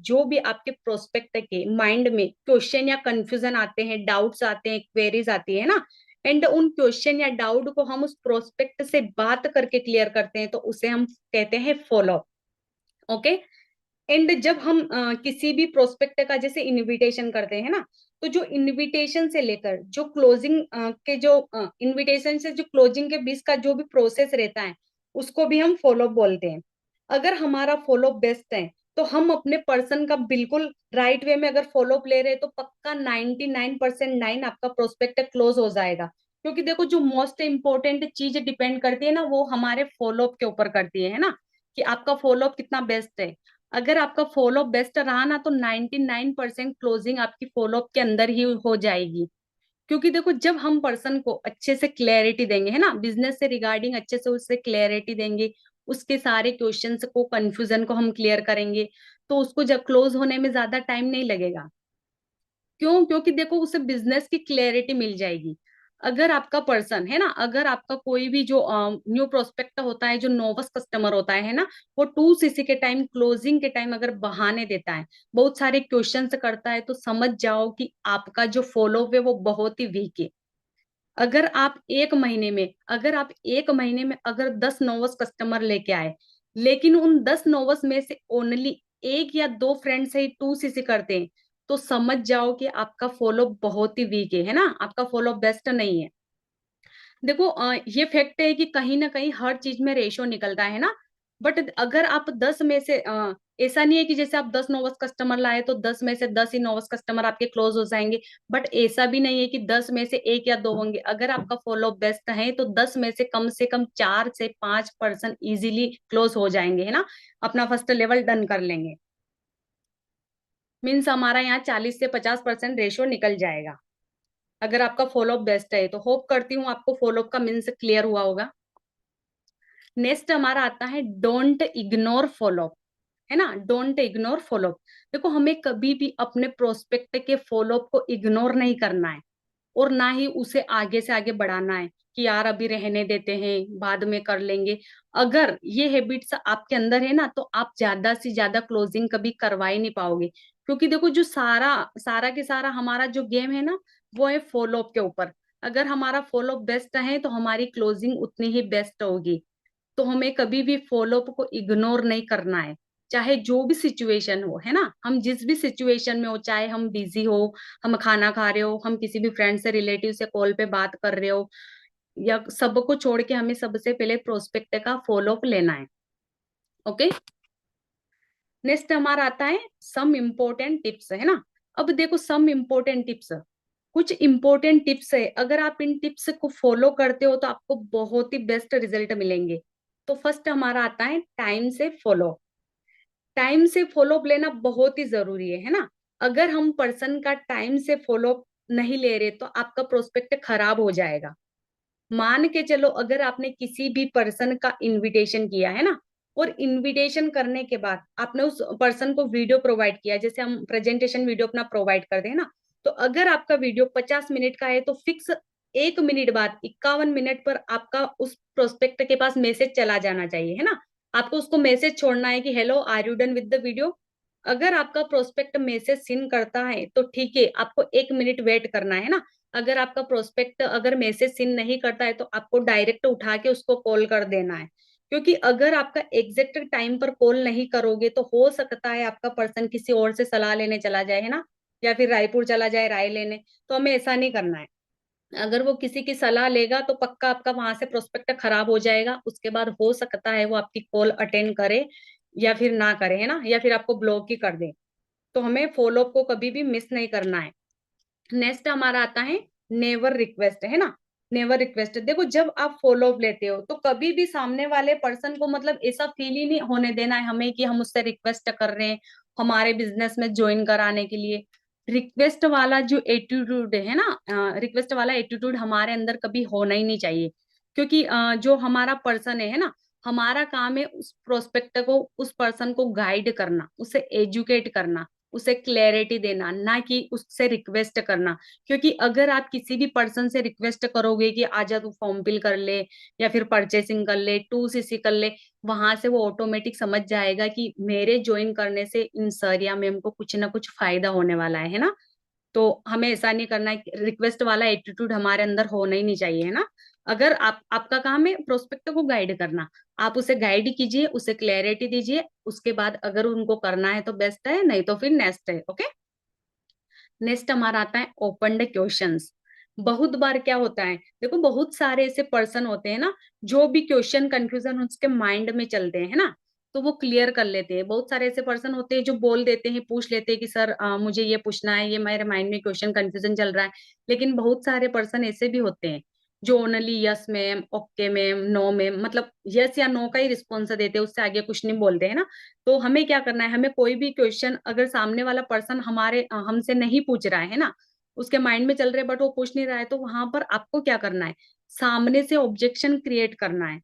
जो भी आपके प्रोस्पेक्ट के माइंड में क्वेश्चन या कंफ्यूजन आते हैं, डाउट्स आते हैं, क्वेरीज आती है ना, एंड उन क्वेश्चन या डाउट को हम उस प्रोस्पेक्ट से बात करके क्लियर करते हैं, तो उसे हम कहते हैं फॉलो। ओके। एंड जब हम किसी भी प्रोस्पेक्ट का जैसे इनविटेशन करते हैं ना, तो जो इनविटेशन से लेकर जो क्लोजिंग के जो इनविटेशन से जो क्लोजिंग के बीच का जो भी प्रोसेस रहता है, उसको भी हम फॉलो बोलते हैं। अगर हमारा फॉलो बेस्ट है, तो हम अपने पर्सन का बिल्कुल राइट वे में अगर फॉलो ले रहे हैं, तो पक्का 99% आपका प्रोस्पेक्ट क्लोज हो जाएगा। क्योंकि देखो, जो मोस्ट इंपॉर्टेंट चीज डिपेंड करती है ना, वो हमारे फॉलो के ऊपर करती है ना, कि आपका फॉलो कितना बेस्ट है। अगर आपका फॉलो बेस्ट रहा ना, तो 99% क्लोजिंग आपकी फॉलो के अंदर ही हो जाएगी। क्योंकि देखो, जब हम पर्सन को अच्छे से क्लैरिटी देंगे, है ना, बिजनेस से रिगार्डिंग अच्छे से उससे क्लैरिटी देंगे, उसके सारे क्वेश्चंस को, कंफ्यूजन को हम क्लियर करेंगे, तो उसको जब क्लोज होने में ज्यादा टाइम नहीं लगेगा। क्यों? क्योंकि देखो, उसे बिजनेस की क्लैरिटी मिल जाएगी। अगर आपका पर्सन है ना, अगर आपका कोई भी जो न्यू प्रोस्पेक्ट होता है, जो नोवस कस्टमर होता है ना, वो 2cc के टाइम, क्लोजिंग के टाइम अगर बहाने देता है, बहुत सारे क्वेश्चंस करता है, तो समझ जाओ कि आपका जो फॉलो है वो बहुत ही वीक है। अगर आप एक महीने में अगर 10 नोवस कस्टमर लेके आए, लेकिन उन 10 नोवस में से ओनली एक या दो फ्रेंड से ही 2cc करते हैं, तो समझ जाओ कि आपका फॉलो बहुत ही वीक है ना, आपका फॉलो बेस्ट नहीं है। देखो, ये फैक्ट है कि कहीं ना कहीं हर चीज में रेशो निकलता है ना। बट अगर आप 10 में से ऐसा नहीं है कि जैसे आप 10 नोवस कस्टमर लाए तो 10 में से 10 ही नोवस कस्टमर आपके क्लोज हो जाएंगे। बट ऐसा भी नहीं है कि 10 में से एक या दो होंगे। अगर आपका फॉलो बेस्ट है, तो 10 में से कम 4 से 5% इजीली क्लोज हो जाएंगे, है ना, अपना फर्स्ट लेवल डन कर लेंगे। मीन्स हमारा यहाँ 40 से 50% रेशो निकल जाएगा, अगर आपका फॉलो बेस्ट है। तो होप करती हूँ आपको फॉलो का मीन्स क्लियर हुआ होगा। नेक्स्ट हमारा आता है डोंट इग्नोर फॉलो, है ना, डोंट इग्नोर फॉलो। देखो, हमें कभी भी अपने प्रोस्पेक्ट के फॉलो को इग्नोर नहीं करना है, और ना ही उसे आगे से आगे बढ़ाना है कि यार अभी रहने देते हैं, बाद में कर लेंगे। अगर ये हैबिट्स आपके अंदर है ना, तो आप ज्यादा से ज्यादा क्लोजिंग कभी करवा ही नहीं पाओगे। क्योंकि देखो, जो सारा सारा के सारा हमारा जो गेम है ना, वो है फॉलो अप के ऊपर। अगर हमारा फॉलो बेस्ट है, तो हमारी क्लोजिंग उतनी ही बेस्ट होगी। तो हमें कभी भी फॉलो अप को इग्नोर नहीं करना है, चाहे जो भी सिचुएशन हो, है ना, हम जिस भी सिचुएशन में हो, चाहे हम बिजी हो, हम खाना खा रहे हो, हम किसी भी फ्रेंड से, रिलेटिव से कॉल पे बात कर रहे हो, या सबको छोड़ के हमें सबसे पहले प्रोस्पेक्ट का फॉलो अप लेना है। ओके। नेक्स्ट हमारा आता है सम इम्पोर्टेंट टिप्स, है ना। अब देखो, सम इम्पोर्टेंट टिप्स, कुछ इंपॉर्टेंट टिप्स है, अगर आप इन टिप्स को फॉलो करते हो, तो आपको बहुत ही बेस्ट रिजल्ट मिलेंगे। तो फर्स्ट हमारा आता है टाइम से फॉलो। टाइम से फॉलो अप लेना बहुत ही जरूरी है ना। अगर हम पर्सन का टाइम से फॉलो अप नहीं ले रहे, तो आपका प्रोस्पेक्ट खराब हो जाएगा। मान के चलो, अगर आपने किसी भी पर्सन का इनविटेशन किया है ना, और इनविटेशन करने के बाद आपने उस पर्सन को वीडियो प्रोवाइड किया, जैसे हम प्रेजेंटेशन वीडियो अपना प्रोवाइड करते हैं ना, तो अगर आपका वीडियो 50 मिनट का है, तो फिक्स 1 मिनट बाद 51 मिनट पर आपका उस प्रोस्पेक्ट के पास मैसेज चला जाना चाहिए, है ना। आपको उसको मैसेज छोड़ना है कि hello, are you done with the video. अगर आपका प्रोस्पेक्ट मैसेज सीन करता है, तो ठीक है, आपको 1 मिनट वेट करना है ना। अगर आपका प्रोस्पेक्ट अगर मैसेज सीन नहीं करता है, तो आपको डायरेक्ट उठा के उसको कॉल कर देना है। क्योंकि अगर आपका एग्जैक्ट टाइम पर कॉल नहीं करोगे, तो हो सकता है आपका पर्सन किसी और से सलाह लेने चला जाए, है ना, या फिर रायपुर चला जाए राय लेने। तो हमें ऐसा नहीं करना है। अगर वो किसी की सलाह लेगा, तो पक्का आपका वहां से प्रोस्पेक्ट खराब हो जाएगा। उसके बाद हो सकता है वो आपकी कॉल अटेंड करे या फिर ना करे, है ना, या फिर आपको ब्लॉक ही कर दे। तो हमें फॉलो अप को कभी भी मिस नहीं करना है। नेक्स्ट हमारा आता है नेवर रिक्वेस्ट, है ना। नेवर रिक्वेस्ट, देखो, जब आप फॉलो अप लेते हो, तो कभी भी सामने वाले पर्सन को मतलब ऐसा फील ही नहीं होने देना है हमें कि हम उससे रिक्वेस्ट कर रहे हैं हमारे बिजनेस में ज्वाइन कराने के लिए। रिक्वेस्ट वाला जो एटीट्यूड है ना, रिक्वेस्ट वाला एटीट्यूड हमारे अंदर कभी होना ही नहीं चाहिए। क्योंकि जो हमारा पर्सन है ना, हमारा काम है उस प्रोस्पेक्ट को, उस पर्सन को गाइड करना, उसे एजुकेट करना, उसे क्लैरिटी देना, ना कि उससे रिक्वेस्ट करना। क्योंकि अगर आप किसी भी पर्सन से रिक्वेस्ट करोगे कि आजा तू फॉर्म फिल कर ले या फिर परचेसिंग कर ले, 2cc कर ले, वहां से वो ऑटोमेटिक समझ जाएगा कि मेरे ज्वाइन करने से इन सर या मैम को कुछ ना कुछ फायदा होने वाला है ना। तो हमें ऐसा नहीं करना है, रिक्वेस्ट वाला एटीट्यूड हमारे अंदर होना ही नहीं चाहिए, है ना। अगर आपका काम है प्रोस्पेक्ट को गाइड करना, आप उसे गाइड कीजिए, उसे क्लैरिटी दीजिए, उसके बाद अगर उनको करना है तो बेस्ट है, नहीं तो फिर नेक्स्ट है। ओके, नेक्स्ट हमारा आता है ओपन द क्वेश्चंस। बहुत बार क्या होता है, देखो बहुत सारे ऐसे पर्सन होते हैं ना, जो भी क्वेश्चन कंफ्यूजन उसके माइंड में चलते हैं, है ना, तो वो क्लियर कर लेते हैं। बहुत सारे ऐसे पर्सन होते हैं जो बोल देते हैं, पूछ लेते हैं कि सर मुझे ये पूछना है, ये मेरे माइंड में क्वेश्चन कंफ्यूजन चल रहा है। लेकिन बहुत सारे पर्सन ऐसे भी होते हैं जो only yes ma'am, okay ma'am, no ma'am, मतलब यस या नो का ही रिस्पॉन्स देते हैं, उससे आगे कुछ नहीं बोलते हैं ना। तो हमें क्या करना है, हमें कोई भी क्वेश्चन अगर सामने वाला पर्सन हमारे हमसे नहीं पूछ रहा है ना, उसके माइंड में चल रहे बट वो पूछ नहीं रहा है, तो वहां पर आपको क्या करना है, सामने से ऑब्जेक्शन क्रिएट करना है।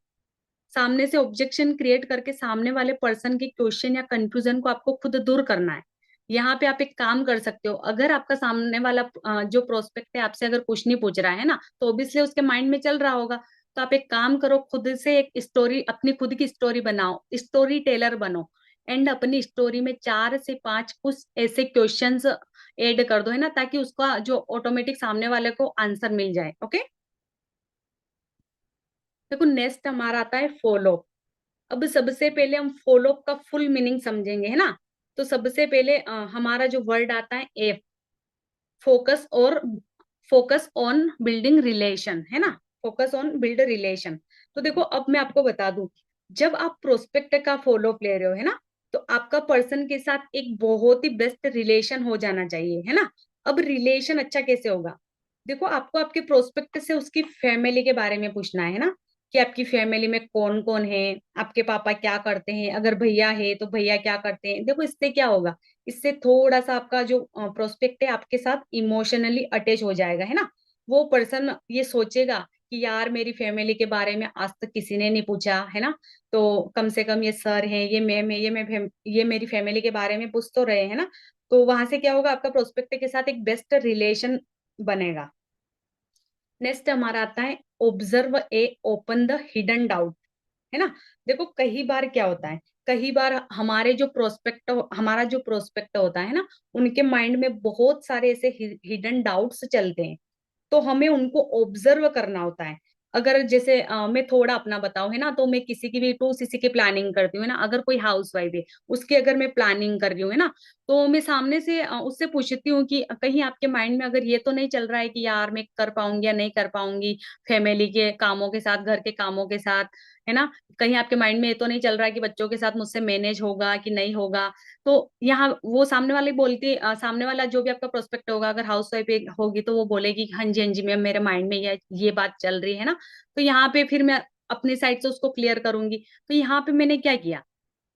सामने से ऑब्जेक्शन क्रिएट करके सामने वाले पर्सन के क्वेश्चन या कंफ्यूजन को आपको खुद दूर करना है। यहाँ पे आप एक काम कर सकते हो, अगर आपका सामने वाला जो प्रोस्पेक्ट है आपसे अगर कुछ नहीं पूछ रहा है ना, तो ऑब्वियसली उसके माइंड में चल रहा होगा। तो आप एक काम करो, खुद से एक स्टोरी, अपनी खुद की स्टोरी बनाओ, स्टोरी टेलर बनो, एंड अपनी स्टोरी में 4 से 5 कुछ ऐसे क्वेश्चंस ऐड कर दो, है ना, ताकि उसका जो ऑटोमेटिक सामने वाले को आंसर मिल जाए। ओके, देखो नेक्स्ट हमारा आता है फॉलो। अब सबसे पहले हम फॉलो का फुल मीनिंग समझेंगे, है ना। तो सबसे पहले हमारा जो वर्ड आता है एफ, फोकस, और फोकस ऑन बिल्डिंग रिलेशन, है ना, फोकस ऑन बिल्ड रिलेशन। तो देखो अब मैं आपको बता दूं, जब आप प्रोस्पेक्ट का फॉलो ले रहे हो, है ना, तो आपका पर्सन के साथ एक बहुत ही बेस्ट रिलेशन हो जाना चाहिए, है ना। अब रिलेशन अच्छा कैसे होगा, देखो आपको आपके प्रोस्पेक्ट से उसकी फैमिली के बारे में पूछना है ना, कि आपकी फैमिली में कौन कौन है, आपके पापा क्या करते हैं, अगर भैया है तो भैया क्या करते हैं। देखो इससे क्या होगा, इससे थोड़ा सा आपका जो प्रोस्पेक्ट है आपके साथ इमोशनली अटैच हो जाएगा, है ना। वो पर्सन ये सोचेगा कि यार मेरी फैमिली के बारे में आज तक किसी ने नहीं पूछा, है ना, तो कम से कम ये सर है, ये मैम है, ये मेरी फैमिली के बारे में पूछ तो रहे हैं ना। तो वहां से क्या होगा, आपका प्रोस्पेक्ट के साथ एक बेस्ट रिलेशन बनेगा। नेक्स्ट हमारा आता है observe a open the hidden doubt, है ना। देखो कई बार क्या होता है, कई बार हमारा जो प्रोस्पेक्ट होता है ना, उनके माइंड में बहुत सारे ऐसे हिडन डाउट्स चलते हैं। तो हमें उनको ऑब्जर्व करना होता है। अगर जैसे मैं थोड़ा अपना बताऊं, है ना, तो मैं किसी की भी 2cc की प्लानिंग करती हूँ, है ना, अगर कोई हाउस वाइफ है उसकी अगर मैं प्लानिंग कर रही हूँ, है ना, तो मैं सामने से उससे पूछती हूँ कि कहीं आपके माइंड में अगर ये तो नहीं चल रहा है कि यार मैं कर पाऊंगी या नहीं कर पाऊंगी, फैमिली के कामों के साथ, घर के कामों के साथ, है ना, कहीं आपके माइंड में ये तो नहीं चल रहा है कि बच्चों के साथ मुझसे मैनेज होगा कि नहीं होगा। तो यहाँ वो सामने वाले बोलती सामने वाला जो भी आपका प्रोस्पेक्ट होगा, अगर हाउस वाइफ होगी तो वो बोलेगी हाँ जी हाँ जी मैम, मेरे माइंड में ये बात चल रही है ना। तो यहाँ पे फिर मैं अपनी साइड से उसको क्लियर करूंगी। तो यहाँ पे मैंने क्या किया,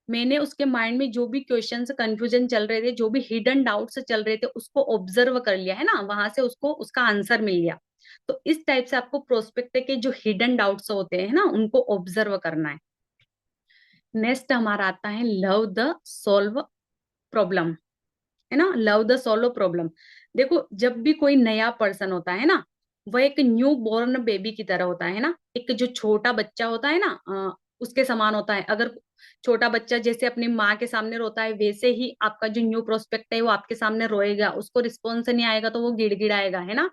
मैंने उसके माइंड में जो भी क्वेश्चंस कंफ्यूजन चल रहे थे, जो भी हिडन डाउट्स चल रहे थे, उसको ऑब्जर्व कर लिया, है ना, वहां से उसको उसका आंसर मिल गया। तो इस टाइप से आपको प्रोस्पेक्ट के जो हिडन डाउट्स होते हैं ना, उनको ऑब्जर्व करना है। नेक्स्ट हमारा आता है लव द सोल्व प्रॉब्लम, है ना, लव द सोल्व प्रॉब्लम। देखो जब भी कोई नया पर्सन होता है ना, वह एक न्यू बॉर्न बेबी की तरह होता है ना, एक जो छोटा बच्चा होता है ना, उसके समान होता है। अगर छोटा बच्चा जैसे अपनी माँ के सामने रोता है, वैसे ही आपका जो न्यू प्रोस्पेक्ट है वो आपके सामने रोएगा, उसको रिस्पॉन्स नहीं आएगा तो वो गिड़गिड़ाएगा, है ना।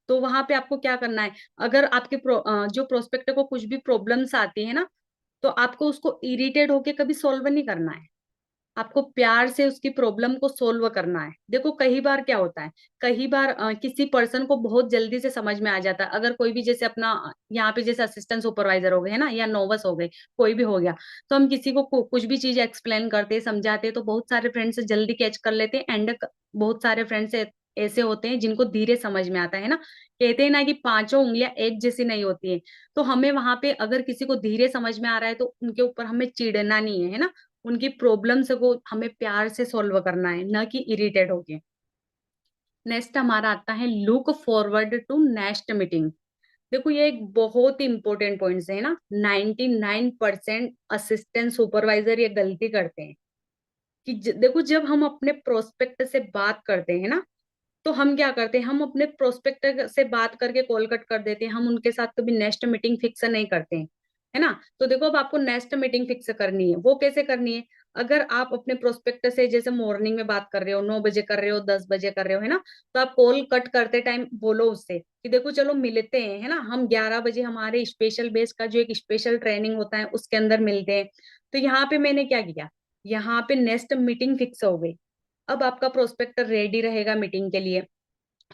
तो वहां पे आपको क्या करना है, अगर आपके जो प्रोस्पेक्ट को कुछ भी प्रॉब्लम्स आती है ना, तो आपको उसको इरिटेट होके कभी सोल्व नहीं करना है, आपको प्यार से उसकी प्रॉब्लम को सोल्व करना है। देखो कई बार क्या होता है, कई बार किसी पर्सन को बहुत जल्दी से समझ में आ जाता है, अगर कोई भी जैसे अपना यहाँ पे जैसे असिस्टेंट सुपरवाइजर हो गए, है ना, या नोवस हो गए, कोई भी हो गया, तो हम किसी को कुछ भी चीज एक्सप्लेन करते हैं, समझाते हैं, तो बहुत सारे फ्रेंड्स जल्दी कैच कर लेते हैं, एंड बहुत सारे फ्रेंड्स ऐसे होते हैं जिनको धीरे समझ में आता है ना। कहते हैं ना कि पांचों उंगलियां एक जैसी नहीं होती है। तो हमें वहां पे अगर किसी को धीरे समझ में आ रहा है तो उनके ऊपर हमें चिढ़ना नहीं है, है ना, उनकी प्रॉब्लम्स को हमें प्यार से सॉल्व करना है, ना कि इरिटेट होके। नेक्स्ट हमारा आता है look forward to next meeting. देखो ये एक बहुत ही इंपॉर्टेंट पॉइंट है ना, 99% असिस्टेंट सुपरवाइजर ये गलती करते हैं कि देखो जब हम अपने प्रोस्पेक्ट से बात करते हैं ना, तो हम क्या करते हैं, हम अपने प्रोस्पेक्टर से बात करके कॉल कट कर देते हैं, हम उनके साथ कभी नेक्स्ट मीटिंग फिक्स नहीं करते हैं, है ना। तो देखो अब आपको नेक्स्ट मीटिंग फिक्स करनी है, वो कैसे करनी है? अगर आप अपने प्रोस्पेक्टर से जैसे मॉर्निंग में बात कर रहे हो, 9 बजे कर रहे हो, 10 बजे कर रहे हो, है ना, तो आप कॉल कट करते टाइम बोलो उससे कि देखो चलो मिलते हैं, है ना, हम 11 बजे हमारे स्पेशल बेस का जो एक स्पेशल ट्रेनिंग होता है उसके अंदर मिलते हैं। तो यहाँ पे मैंने क्या किया, यहाँ पे नेक्स्ट मीटिंग फिक्स हो गई। अब आपका प्रोस्पेक्टर रेडी रहेगा मीटिंग के लिए।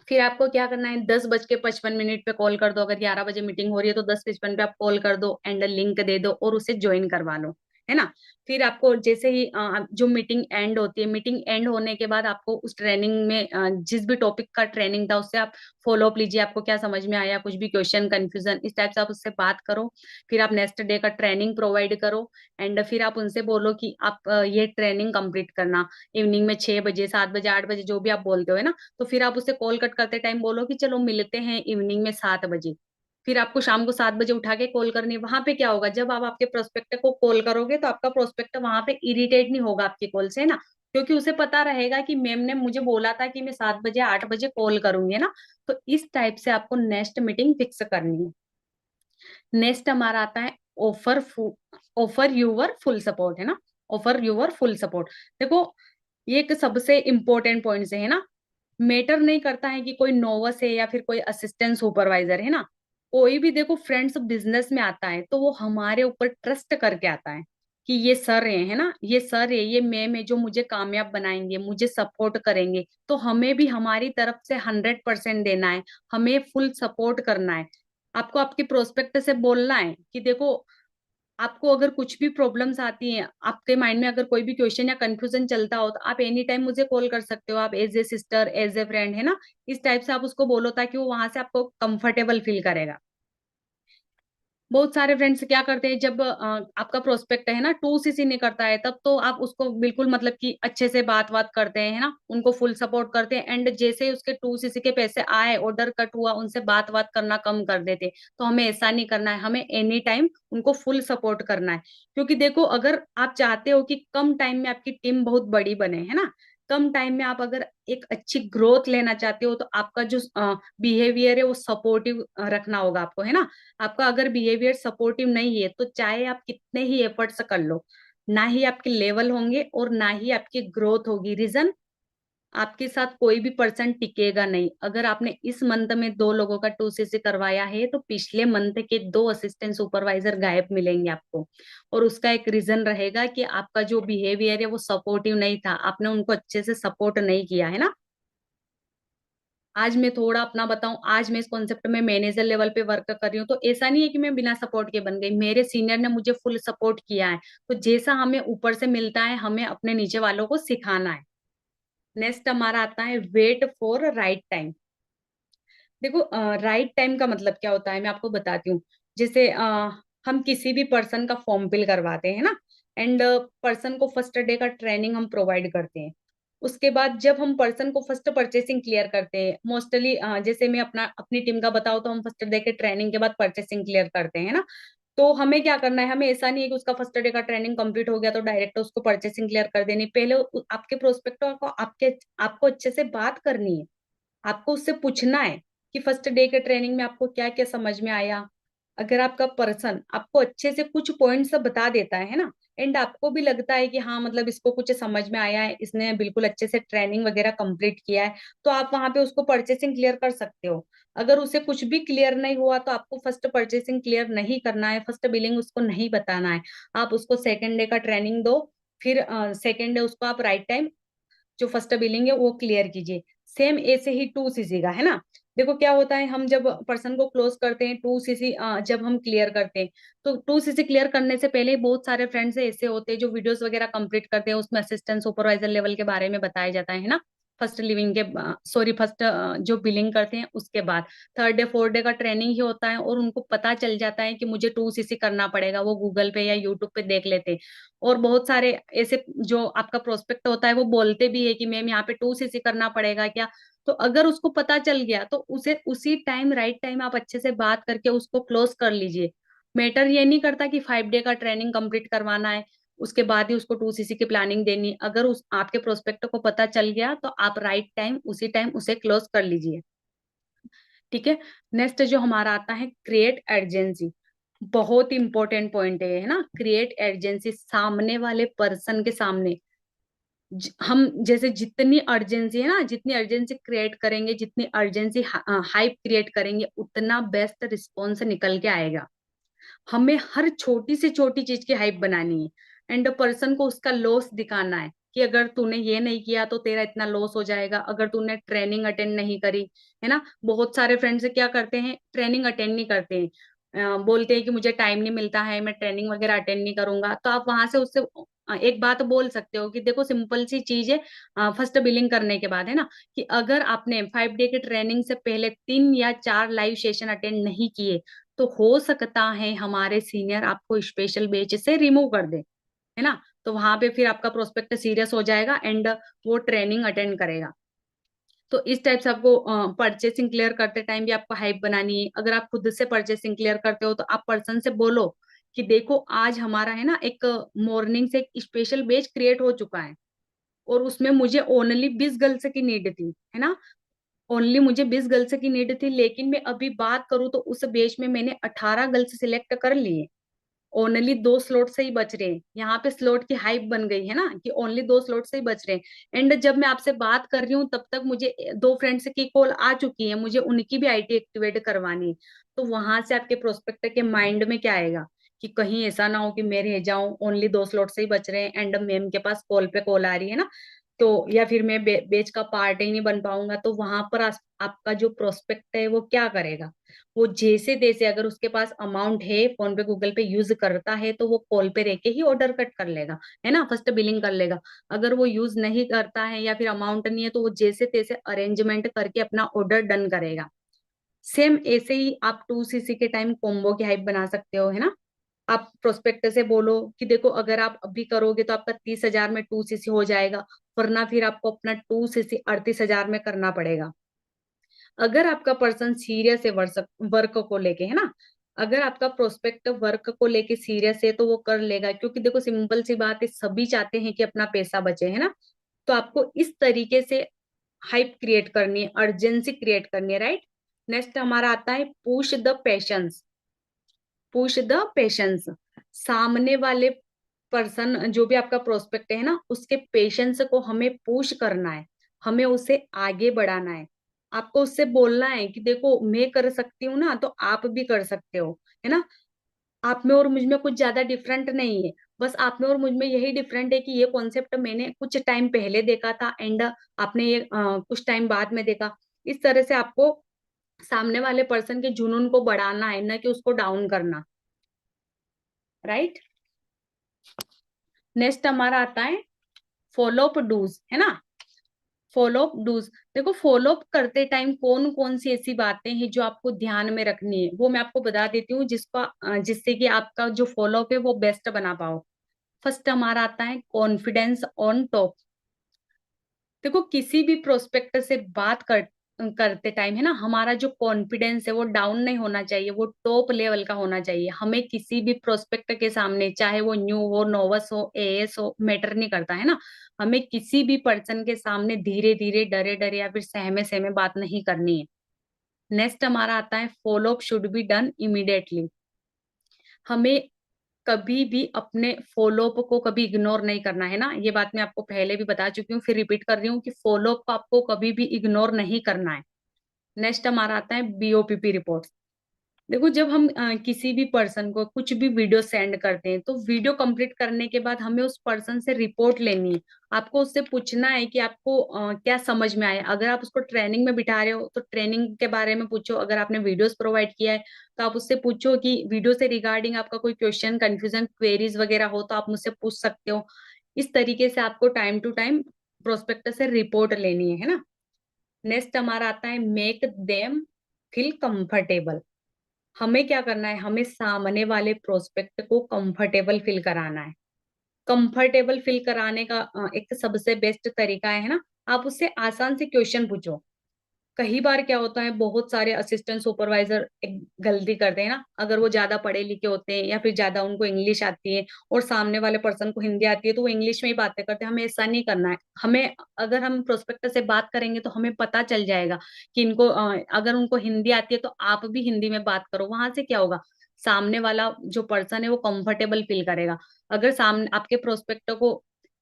फिर आपको क्या करना है, 10:55 पे कॉल कर दो, अगर 11 बजे मीटिंग हो रही है तो 10:55 पे आप कॉल कर दो एंड लिंक दे दो और उसे ज्वाइन करवा लो, है ना। फिर आपको जैसे ही जो मीटिंग एंड होती है, मीटिंग एंड होने के बाद आपको उस ट्रेनिंग में जिस भी टॉपिक का ट्रेनिंग था उससे आप फॉलो अप लीजिए, आपको क्या समझ में आया, कुछ भी क्वेश्चन कंफ्यूजन इस टाइप से आप उससे बात करो। फिर आप नेक्स्ट डे का ट्रेनिंग प्रोवाइड करो एंड फिर आप उनसे बोलो कि आप ये ट्रेनिंग कंप्लीट करना इवनिंग में 6 बजे, 7 बजे, 8 बजे, जो भी आप बोलते हो, है ना। तो फिर आप उसे कॉल कट करते टाइम बोलो कि चलो मिलते हैं इवनिंग में 7 बजे। फिर आपको शाम को 7 बजे उठा के कॉल करनी है। वहां पे क्या होगा, जब आप आपके प्रोस्पेक्ट को कॉल करोगे तो आपका प्रोस्पेक्ट वहां पे इरिटेट नहीं होगा आपकी कॉल से, है ना, क्योंकि उसे पता रहेगा कि मैम ने मुझे बोला था कि मैं 7 बजे, 8 बजे कॉल करूंगी, है ना। तो इस टाइप से आपको नेक्स्ट मीटिंग फिक्स करनी है। नेक्स्ट हमारा आता है offer offer your full support, है ना। Offer your full support. देखो ये एक सबसे इंपॉर्टेंट पॉइंट है ना। मैटर नहीं करता है कि कोई नोवस है या फिर कोई असिस्टेंट सुपरवाइजर, है ना। कोई भी देखो फ्रेंड्स बिजनेस में आता है तो वो हमारे ऊपर ट्रस्ट करके आता है कि ये सर है ना, ये सर है, ये मैम है जो मुझे कामयाब बनाएंगे, मुझे सपोर्ट करेंगे, तो हमें भी हमारी तरफ से 100% देना है, हमें फुल सपोर्ट करना है। आपको आपके प्रोस्पेक्ट से बोलना है कि देखो आपको अगर कुछ भी प्रॉब्लम्स आती हैं, आपके माइंड में अगर कोई भी क्वेश्चन या कंफ्यूजन चलता हो, तो आप एनी टाइम मुझे कॉल कर सकते हो, आप as a sister, as a friend, है ना। इस टाइप से आप उसको बोलो ताकि वो वहां से आपको कंफर्टेबल फील करेगा। बहुत सारे फ्रेंड्स क्या करते हैं, जब आपका प्रोस्पेक्ट है ना 2cc नहीं करता है, तब तो आप उसको बिल्कुल मतलब कि अच्छे से बात बात करते हैं, है ना, उनको फुल सपोर्ट करते हैं एंड जैसे ही उसके 2cc के पैसे आए, ऑर्डर कट हुआ, उनसे बात बात करना कम कर देते। तो हमें ऐसा नहीं करना है, हमें एनी टाइम उनको फुल सपोर्ट करना है। क्योंकि देखो अगर आप चाहते हो कि कम टाइम में आपकी टीम बहुत बड़ी बने, है ना, कम टाइम में आप अगर एक अच्छी ग्रोथ लेना चाहते हो, तो आपका जो बिहेवियर है वो सपोर्टिव रखना होगा आपको, है ना। आपका अगर बिहेवियर सपोर्टिव नहीं है तो चाहे आप कितने ही एफर्ट्स कर लो, ना ही आपके लेवल होंगे और ना ही आपकी ग्रोथ होगी। रीजन, आपके साथ कोई भी पर्सन टिकेगा नहीं। अगर आपने इस मंथ में 2 लोगों का 2cc करवाया है तो पिछले मंथ के 2 असिस्टेंट सुपरवाइजर गायब मिलेंगे आपको। और उसका एक रीजन रहेगा कि आपका जो बिहेवियर है वो सपोर्टिव नहीं था, आपने उनको अच्छे से सपोर्ट नहीं किया, है ना। आज मैं थोड़ा अपना बताऊं, आज मैं इस कॉन्सेप्ट में मैनेजर लेवल पे वर्क कर रही हूँ, तो ऐसा नहीं है कि मैं बिना सपोर्ट के बन गई, मेरे सीनियर ने मुझे फुल सपोर्ट किया है। तो जैसा हमें ऊपर से मिलता है, हमें अपने नीचे वालों को सिखाना है। नेक्स्ट हमारा आता है वेट फॉर राइट टाइम। देखो राइट टाइम का मतलब क्या होता है मैं आपको बताती हूँ। जैसे हम किसी भी पर्सन का फॉर्म फिल करवाते हैं ना, एंड पर्सन को फर्स्ट डे का ट्रेनिंग हम प्रोवाइड करते हैं। उसके बाद जब हम पर्सन को फर्स्ट परचेसिंग क्लियर करते हैं, मोस्टली जैसे मैं अपनी टीम का बताऊँ तो हम फर्स्ट डे के ट्रेनिंग के बाद परचेसिंग क्लियर करते हैं ना। तो हमें क्या करना है, हमें ऐसा नहीं है कि उसका फर्स्ट डे का ट्रेनिंग कंप्लीट हो गया तो डायरेक्ट उसको परचेसिंग क्लियर कर देनी। पहले आपके प्रोस्पेक्टर को आपको अच्छे से बात करनी है, आपको उससे पूछना है कि फर्स्ट डे के ट्रेनिंग में आपको क्या क्या समझ में आया। अगर आपका पर्सन आपको अच्छे से कुछ पॉइंट्स बता देता है ना, एंड आपको भी लगता है कि हाँ मतलब इसको कुछ समझ में आया है, इसने बिल्कुल अच्छे से ट्रेनिंग वगैरह कंप्लीट किया है, तो आप वहां पे उसको परचेसिंग क्लियर कर सकते हो। अगर उसे कुछ भी क्लियर नहीं हुआ तो आपको फर्स्ट परचेसिंग क्लियर नहीं करना है, फर्स्ट बिलिंग उसको नहीं बताना है। आप उसको सेकेंड डे का ट्रेनिंग दो, फिर सेकेंड डे उसको आप राइट टाइम जो फर्स्ट बिलिंग है वो क्लियर कीजिए। सेम ऐसे ही 2cc का, है ना। देखो क्या होता है, हम जब पर्सन को क्लोज करते हैं 2cc जब हम क्लियर करते हैं, तो 2cc क्लियर करने से पहले बहुत सारे फ्रेंड्स ऐसे होते हैं जो वीडियोस वगैरह कंप्लीट करते हैं, उसमें असिस्टेंट सुपरवाइजर लेवल के बारे में बताया जाता है ना। फर्स्ट लिविंग के सॉरी फर्स्ट जो बिलिंग करते हैं उसके बाद थर्ड डे फोर्थ डे का ट्रेनिंग ही होता है, और उनको पता चल जाता है कि मुझे 2cc करना पड़ेगा, वो गूगल पे या यूट्यूब पे देख लेते हैं। और बहुत सारे ऐसे जो आपका प्रोस्पेक्ट होता है वो बोलते भी है कि मैम यहाँ पे 2cc करना पड़ेगा क्या। तो अगर उसको पता चल गया तो उसे उसी टाइम राइट टाइम आप अच्छे से बात करके उसको क्लोज कर लीजिए। मैटर ये नहीं करता कि 5 डे का ट्रेनिंग कंप्लीट करवाना है, उसके बाद ही उसको 2cc की प्लानिंग देनी। अगर उस आपके प्रोस्पेक्ट को पता चल गया तो आप राइट टाइम उसी टाइम उसे क्लोज कर लीजिए। ठीक है। नेक्स्ट जो हमारा आता है क्रिएट अर्जेंसी। बहुत इंपॉर्टेंट पॉइंट है ना, क्रिएट अर्जेंसी। सामने वाले पर्सन के सामने हम जैसे जितनी अर्जेंसी है ना, जितनी अर्जेंसी क्रिएट करेंगे, जितनी अर्जेंसी हाइप क्रिएट करेंगे, उतना बेस्ट रिस्पॉन्स निकल के आएगा। हमें हर छोटी से छोटी चीज की हाइप बनानी है एंड पर्सन को उसका लॉस दिखाना है कि अगर तूने ये नहीं किया तो तेरा इतना लॉस हो जाएगा, अगर तूने ट्रेनिंग अटेंड नहीं करी, है ना। बहुत सारे फ्रेंड्स क्या करते हैं, ट्रेनिंग अटेंड नहीं करते हैं, बोलते हैं कि मुझे टाइम नहीं मिलता है, मैं ट्रेनिंग वगैरह अटेंड नहीं करूंगा। तो आप वहां से उससे एक बात बोल सकते हो कि देखो सिंपल सी चीज है, फर्स्ट बिलिंग करने के बाद, है ना, कि अगर आपने 5 डे की ट्रेनिंग से पहले 3 या 4 लाइव सेशन अटेंड नहीं किए तो हो सकता है हमारे सीनियर आपको स्पेशल बेच से रिमूव कर दे, है ना। तो वहां पे फिर आपका प्रोस्पेक्ट सीरियस हो जाएगा एंड वो ट्रेनिंग अटेंड करेगा। तो इस टाइप से आपको परचेसिंग क्लियर करते टाइम भी आपको हाइप बनानी है। अगर आप खुद से परचेसिंग क्लियर करते हो तो आप पर्सन से बोलो कि देखो आज हमारा है ना एक मॉर्निंग से एक स्पेशल बेच क्रिएट हो चुका है और उसमें मुझे ओनली 20 गर्ल्स की नीड थी, है ना। ओनली मुझे 20 गर्ल्स की नीड थी, लेकिन मैं अभी बात करूँ तो उस बैच में मैंने 18 गर्ल्स सिलेक्ट कर लिए। ओनली 2 स्लॉट से ही बच रहे हैं, यहाँ पे स्लॉट की हाइप बन गई है ना कि ओनली 2 स्लॉट से ही बच रहे हैं। एंड जब मैं आपसे बात कर रही हूँ तब तक मुझे 2 फ्रेंड्स की कॉल आ चुकी है, मुझे उनकी भी आईटी एक्टिवेट करवानी है। तो वहां से आपके प्रोस्पेक्ट के माइंड में क्या आएगा कि कहीं ऐसा ना हो कि मैं रह जाऊं, ओनली 2 स्लॉट से ही बच रहे हैं एंड मैम के पास कॉल पे कॉल आ रही है ना, तो या फिर मैं बेच का पार्ट ही नहीं बन पाऊंगा। तो वहां पर आपका जो प्रोस्पेक्ट है वो क्या करेगा, वो जैसे तैसे अगर उसके पास अमाउंट है, फोन पे गूगल पे यूज करता है तो वो कॉल पे रह के ही ऑर्डर कट कर लेगा, है ना, फर्स्ट बिलिंग कर लेगा। अगर वो यूज नहीं करता है या फिर अमाउंट नहीं है तो वो जैसे तैसे अरेंजमेंट करके अपना ऑर्डर डन करेगा। सेम ऐसे ही आप 2cc के टाइम कॉम्बो की हाइप बना सकते हो, है ना। आप प्रोस्पेक्ट से बोलो कि देखो अगर आप अभी करोगे तो आपका 30,000 में 2cc हो जाएगा, वरना फिर आपको अपना 2cc 38,000 में करना पड़ेगा। अगर आपका पर्सन सीरियस है वर्क वर्क को लेके, है ना, अगर आपका प्रोस्पेक्ट वर्क को लेके सीरियस है तो वो कर लेगा, क्योंकि देखो सिंपल सी बात है, सभी चाहते हैं कि अपना पैसा बचे, है ना। तो आपको इस तरीके से हाइप क्रिएट करनी है, अर्जेंसी क्रिएट करनी है, राइट। नेक्स्ट हमारा आता है push the patience. Push the patience. सामने वाले पर्सन जो भी आपका प्रोस्पेक्ट है ना, उसके पेशेंस को हमें पुश करना है, हमें उसे आगे बढ़ाना है। आपको उससे बोलना है कि देखो मैं कर सकती हूँ ना, तो आप भी कर सकते हो, है ना। आप में और मुझ में कुछ ज्यादा डिफरेंट नहीं है, बस आप में और मुझ में यही डिफरेंट है कि ये कॉन्सेप्ट मैंने कुछ टाइम पहले देखा था एंड आपने ये कुछ टाइम बाद में देखा। इस तरह से आपको सामने वाले पर्सन के जुनून को बढ़ाना है, ना कि उसको डाउन करना, राइट। नेक्स्ट हमारा आता है फॉलो अप डूज, है ना। Follow up do's. देखो फॉलो अप करते टाइम कौन कौन सी ऐसी बातें हैं जो आपको ध्यान में रखनी है, वो मैं आपको बता देती हूँ जिससे कि आपका जो फॉलो अप है वो बेस्ट बना पाओ। फर्स्ट हमारा आता है कॉन्फिडेंस ऑन टॉप। देखो किसी भी प्रोस्पेक्ट से बात करते टाइम, है ना, हमारा जो कॉन्फिडेंस है वो डाउन नहीं होना चाहिए, वो टॉप लेवल का होना चाहिए। हमें किसी भी प्रोस्पेक्ट के सामने, चाहे वो न्यू हो, नोवस हो, एएस हो, मैटर नहीं करता, है ना, हमें किसी भी पर्सन के सामने धीरे धीरे, डरे डरे या फिर सहमे सहमे बात नहीं करनी है। नेक्स्ट हमारा आता है follow up should be done immediately. हमें कभी भी अपने फॉलोअप को कभी इग्नोर नहीं करना, है ना। ये बात मैं आपको पहले भी बता चुकी हूँ, फिर रिपीट कर रही हूँ कि फॉलोअप को आपको कभी भी इग्नोर नहीं करना है। नेक्स्ट हमारा आता है बीओपीपी रिपोर्ट। देखो जब हम किसी भी पर्सन को कुछ भी वीडियो सेंड करते हैं तो वीडियो कंप्लीट करने के बाद हमें उस पर्सन से रिपोर्ट लेनी है। आपको उससे पूछना है कि आपको क्या समझ में आया। अगर आप उसको ट्रेनिंग में बिठा रहे हो तो ट्रेनिंग के बारे में पूछो, अगर आपने वीडियोस प्रोवाइड किया है तो आप उससे पूछो कि वीडियो से रिगार्डिंग आपका कोई क्वेश्चन, कंफ्यूजन, क्वेरीज वगैरह हो तो आप मुझसे पूछ सकते हो। इस तरीके से आपको टाइम टू टाइम प्रोस्पेक्ट से रिपोर्ट लेनी है ना। नेक्स्ट हमारा आता है मेक देम फील कंफर्टेबल। हमें क्या करना है, हमें सामने वाले प्रोस्पेक्ट को कंफर्टेबल फील कराना है। कंफर्टेबल फील कराने का एक सबसे बेस्ट तरीका है ना, आप उससे आसान से क्वेश्चन पूछो। कई बार क्या होता है, बहुत सारे असिस्टेंट सुपरवाइजर एक गलती करते हैं ना, अगर वो ज्यादा पढ़े लिखे होते हैं या फिर ज्यादा उनको इंग्लिश आती है और सामने वाले पर्सन को हिंदी आती है, तो वो इंग्लिश में ही बातें करते हैं। हमें ऐसा नहीं करना है। हमें, अगर हम प्रोस्पेक्टर से बात करेंगे तो हमें पता चल जाएगा कि इनको अगर उनको हिंदी आती है तो आप भी हिंदी में बात करो। वहां से क्या होगा, सामने वाला जो पर्सन है वो कंफर्टेबल फील करेगा। अगर सामने आपके प्रोस्पेक्टर को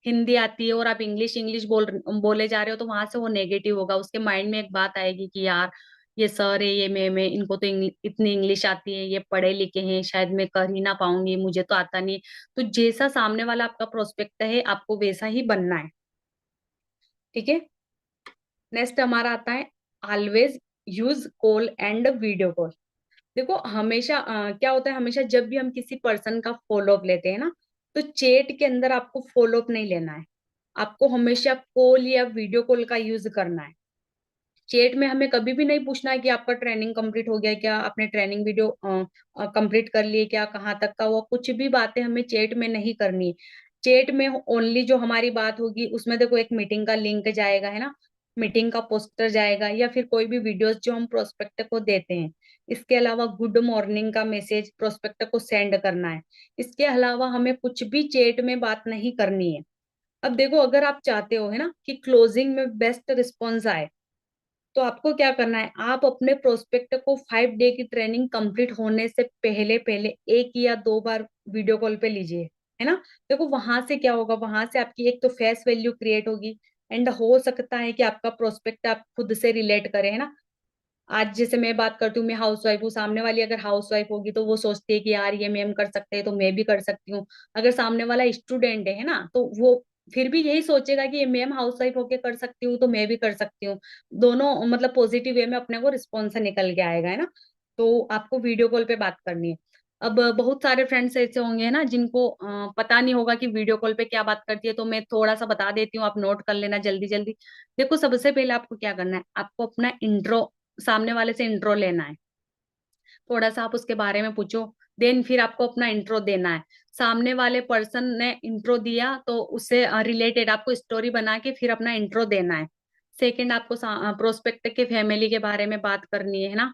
हिंदी आती है और आप इंग्लिश इंग्लिश बोले जा रहे हो, तो वहां से वो नेगेटिव होगा। उसके माइंड में एक बात आएगी कि यार, ये सर है, ये मैम है, इनको तो इतनी इंग्लिश आती है, ये पढ़े लिखे हैं, शायद मैं कर ही ना पाऊंगी, मुझे तो आता नहीं है। तो जैसा सामने वाला आपका प्रोस्पेक्ट है, आपको वैसा ही बनना है। ठीक है। नेक्स्ट हमारा आता है, always use call and video call. देखो हमेशा क्या होता है, हमेशा जब भी हम किसी पर्सन का फॉलोअप लेते हैं ना, तो चैट के अंदर आपको फॉलोअप नहीं लेना है। आपको हमेशा कॉल या वीडियो कॉल का यूज करना है। चैट में हमें कभी भी नहीं पूछना है कि आपका ट्रेनिंग कंप्लीट हो गया क्या, आपने ट्रेनिंग वीडियो कंप्लीट कर लिए क्या, कहाँ तक का हुआ, कुछ भी बातें हमें चैट में नहीं करनी है। चैट में ओनली जो हमारी बात होगी उसमें देखो एक मीटिंग का लिंक जाएगा, है ना, मीटिंग का पोस्टर जाएगा, या फिर कोई भी वीडियोस जो हम प्रोस्पेक्ट को देते हैं। इसके अलावा गुड मॉर्निंग का मैसेज प्रोस्पेक्ट को सेंड करना है। इसके अलावा हमें कुछ भी चैट में बात नहीं करनी है। अब देखो, अगर आप चाहते हो, है ना, कि क्लोजिंग में बेस्ट रिस्पॉन्स आए, तो आपको क्या करना है, आप अपने प्रोस्पेक्ट को 5 डे की ट्रेनिंग कंप्लीट होने से पहले पहले 1 या 2 बार वीडियो कॉल पे लीजिए, है ना। देखो वहां से क्या होगा, वहां से आपकी एक तो फेस वैल्यू क्रिएट होगी, एंड हो सकता है कि आपका प्रोस्पेक्ट आप खुद से रिलेट करे, है ना। आज जैसे मैं बात करती हूँ, मैं हाउस वाइफ हूँ, सामने वाली अगर हाउस वाइफ होगी तो वो सोचती है कि यार ये मैम कर सकते हैं तो मैं भी कर सकती हूँ। अगर सामने वाला स्टूडेंट है ना, तो वो फिर भी यही सोचेगा कि ये मैम हाउस वाइफ होके कर सकती हूँ तो मैं भी कर सकती हूँ। दोनों मतलब पॉजिटिव वे में अपने को रिस्पॉन्स निकल के आएगा, है ना। तो आपको वीडियो कॉल पे बात करनी है। अब बहुत सारे फ्रेंड्स ऐसे होंगे ना जिनको पता नहीं होगा कि वीडियो कॉल पे क्या बात करती है, तो मैं थोड़ा सा बता देती हूँ, आप नोट कर लेना जल्दी जल्दी। देखो सबसे पहले आपको क्या करना है, आपको अपना इंट्रो, सामने वाले से इंट्रो लेना है। थोड़ा सा आप उसके बारे में पूछो, देन फिर आपको अपना इंट्रो देना है। सामने वाले पर्सन ने इंट्रो दिया तो उससे रिलेटेड आपको स्टोरी बना के फिर अपना इंट्रो देना है। सेकंड, आपको प्रोस्पेक्ट के फैमिली के बारे में बात करनी है ना।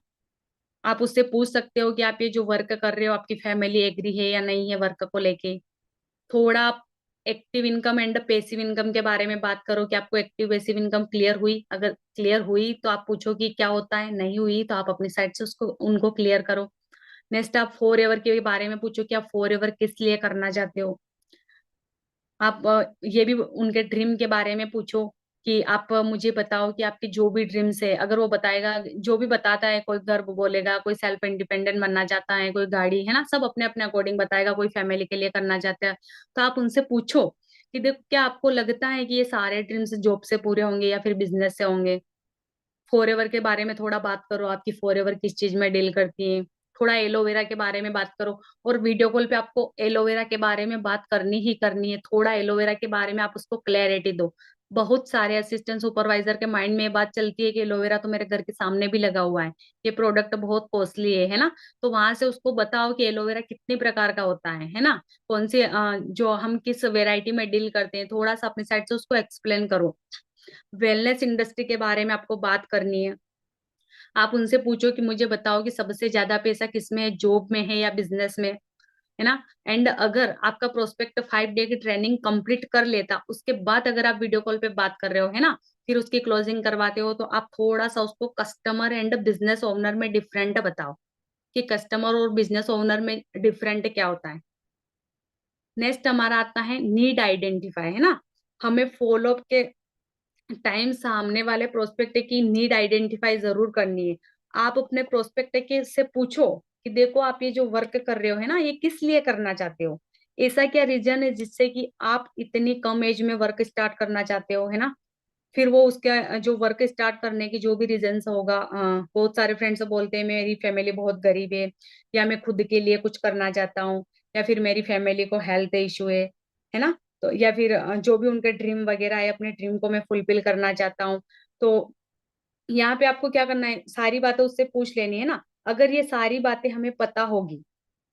आप उससे पूछ सकते हो कि आप ये जो वर्क कर रहे हो, आपकी फैमिली एग्री है या नहीं है वर्क को लेके। थोड़ा आप active income and passive income के बारे में बात करो कि आपको एक्टिव पेसिव इनकम क्लियर हुई। अगर क्लियर हुई तो आप पूछो कि क्या होता है, नहीं हुई तो आप अपनी साइड से उसको उनको क्लियर करो। नेक्स्ट, आप फोर एवर के बारे में पूछो कि आप फोर एवर किस लिए करना चाहते हो। आप ये भी उनके ड्रीम के बारे में पूछो कि आप मुझे बताओ कि आपकी जो भी ड्रीम्स है। अगर वो बताएगा, जो भी बताता है, कोई घर बोलेगा, कोई सेल्फ इंडिपेंडेंट बनना चाहता है, कोई गाड़ी, है ना, सब अपने अपने अकॉर्डिंग बताएगा, कोई फैमिली के लिए करना चाहता है। तो आप उनसे पूछो कि देखो, क्या आपको लगता है कि ये सारे ड्रीम्स जॉब से पूरे होंगे या फिर बिजनेस से होंगे। फॉर एवर के बारे में थोड़ा बात करो, आपकी फॉर एवर किस चीज में डील करती है। थोड़ा एलोवेरा के बारे में बात करो। और वीडियो कॉल पे आपको एलोवेरा के बारे में बात करनी ही करनी है। थोड़ा एलोवेरा के बारे में आप उसको क्लैरिटी दो। बहुत सारे असिस्टेंट सुपरवाइजर के माइंड में ये बात चलती है कि एलोवेरा तो मेरे घर के सामने भी लगा हुआ है, ये प्रोडक्ट बहुत कॉस्टली है ना। तो वहां से उसको बताओ कि एलोवेरा कितने प्रकार का होता है ना, कौन से जो हम किस वेराइटी में डील करते हैं, थोड़ा सा अपनी साइड से उसको एक्सप्लेन करो। वेलनेस इंडस्ट्री के बारे में आपको बात करनी है। आप उनसे पूछो कि मुझे बताओ कि सबसे ज्यादा पैसा किसमें है, जॉब में है या बिजनेस में, है ना। एंड अगर आपका प्रोस्पेक्ट 5 डे की ट्रेनिंग कंप्लीट कर लेता, उसके बाद अगर आप वीडियो कॉल पे बात कर रहे हो, है ना, फिर उसकी क्लोजिंग करवाते हो, तो आप थोड़ा सा उसको कस्टमर एंड बिजनेस ओनर में डिफरेंट बताओ कि कस्टमर और बिजनेस ओनर में डिफरेंट क्या होता है। नेक्स्ट हमारा आता है नीड आइडेंटिफाई, है ना। हमें फॉलोअप के टाइम सामने वाले प्रोस्पेक्ट की नीड आइडेंटिफाई जरूर करनी है। आप अपने प्रोस्पेक्ट के से पूछो कि देखो, आप ये जो वर्क कर रहे हो, है ना, ये किस लिए करना चाहते हो, ऐसा क्या रीजन है जिससे कि आप इतनी कम एज में वर्क स्टार्ट करना चाहते हो, है ना। फिर वो उसका जो वर्क स्टार्ट करने की जो भी रीजन होगा, बहुत सारे फ्रेंड्स बोलते हैं मेरी फैमिली बहुत गरीब है, या मैं खुद के लिए कुछ करना चाहता हूँ, या फिर मेरी फैमिली को हेल्थ इशू है ना। तो या फिर जो भी उनके ड्रीम वगैरह है, अपने ड्रीम को मैं फुलफिल करना चाहता हूँ। तो यहाँ पे आपको क्या करना है, सारी बातें उससे पूछ लेनी है ना। अगर ये सारी बातें हमें पता होगी,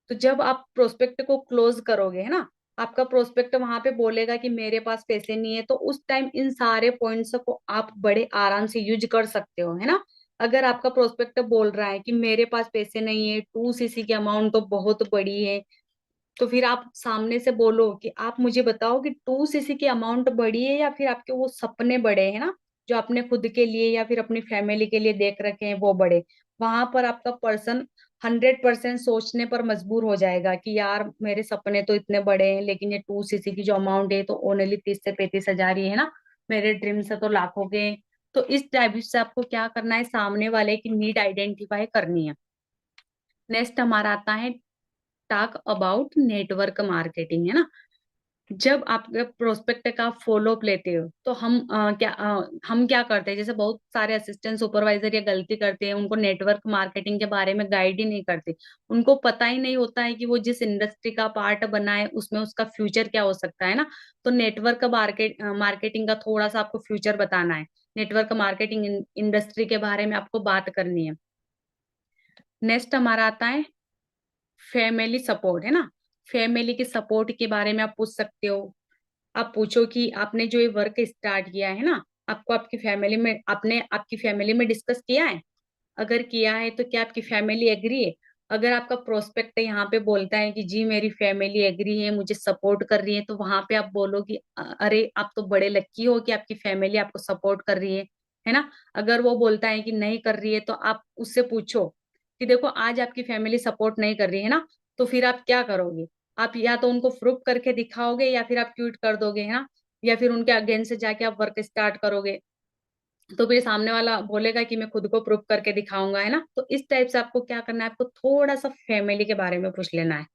तो जब आप प्रोस्पेक्ट को क्लोज करोगे, है ना, आपका प्रोस्पेक्ट वहां पे बोलेगा कि मेरे पास पैसे नहीं है, तो उस टाइम इन सारे पॉइंट्स को आप बड़े आराम से यूज कर सकते हो, है ना। अगर आपका प्रोस्पेक्ट बोल रहा है कि मेरे पास पैसे नहीं है, 2 सीसी की अमाउंट तो बहुत बड़ी है, तो फिर आप सामने से बोलो कि आप मुझे बताओ कि 2 सीसी की अमाउंट बड़ी है या फिर आपके वो सपने बड़े हैं ना, जो आपने खुद के लिए या फिर अपनी फैमिली के लिए देख रखे हैं वो बड़े। वहां पर आपका पर्सन 100% सोचने पर मजबूर हो जाएगा कि यार मेरे सपने तो इतने बड़े हैं, लेकिन ये 2 सीसी की जो अमाउंट है तो ओनली 30 से 35 हजार ही है ना, मेरे ड्रीम्स है तो लाखों के हैं। तो इस टाइप से आपको क्या करना है, सामने वाले की नीड आइडेंटिफाई करनी है। नेक्स्ट हमारा आता है टॉक अबाउट नेटवर्क मार्केटिंग, है ना। जब आप प्रोस्पेक्ट का फॉलोअप लेते हो तो हम क्या करते हैं, जैसे बहुत सारे असिस्टेंट सुपरवाइजर ये गलती करते हैं, उनको नेटवर्क मार्केटिंग के बारे में गाइड ही नहीं करते। उनको पता ही नहीं होता है कि वो जिस इंडस्ट्री का पार्ट बना है उसमें उसका फ्यूचर क्या हो सकता है ना। तो नेटवर्क मार्केटिंग का थोड़ा सा आपको फ्यूचर बताना है, नेटवर्क मार्केटिंग इंडस्ट्री के बारे में आपको बात करनी है। नेक्स्ट हमारा आता है फैमिली सपोर्ट, है ना। फैमिली के सपोर्ट के बारे में आप पूछ सकते हो। आप पूछो कि आपने जो ये वर्क स्टार्ट किया है ना, आपको आपकी फैमिली में आपने आपकी फैमिली में डिस्कस किया है। अगर किया है तो क्या आपकी फैमिली एग्री है। अगर आपका प्रोस्पेक्ट यहाँ पे बोलता है कि जी मेरी फैमिली एग्री है, मुझे सपोर्ट कर रही है, तो वहां पे आप बोलो कि अरे आप तो बड़े लकी हो कि आपकी फैमिली आपको सपोर्ट कर रही है ना। अगर वो बोलता है कि नहीं कर रही है, तो आप उससे पूछो कि देखो आज आपकी फैमिली सपोर्ट नहीं कर रही है ना, तो फिर आप क्या करोगे। आप या तो उनको प्रूफ करके दिखाओगे या फिर आप क्विट कर दोगे, है ना, या फिर उनके अगेंस्ट से जाके आप वर्क स्टार्ट करोगे। तो फिर सामने वाला बोलेगा कि मैं खुद को प्रूफ करके दिखाऊंगा, है ना। तो इस टाइप से आपको क्या करना है, आपको थोड़ा सा फैमिली के बारे में पूछ लेना है।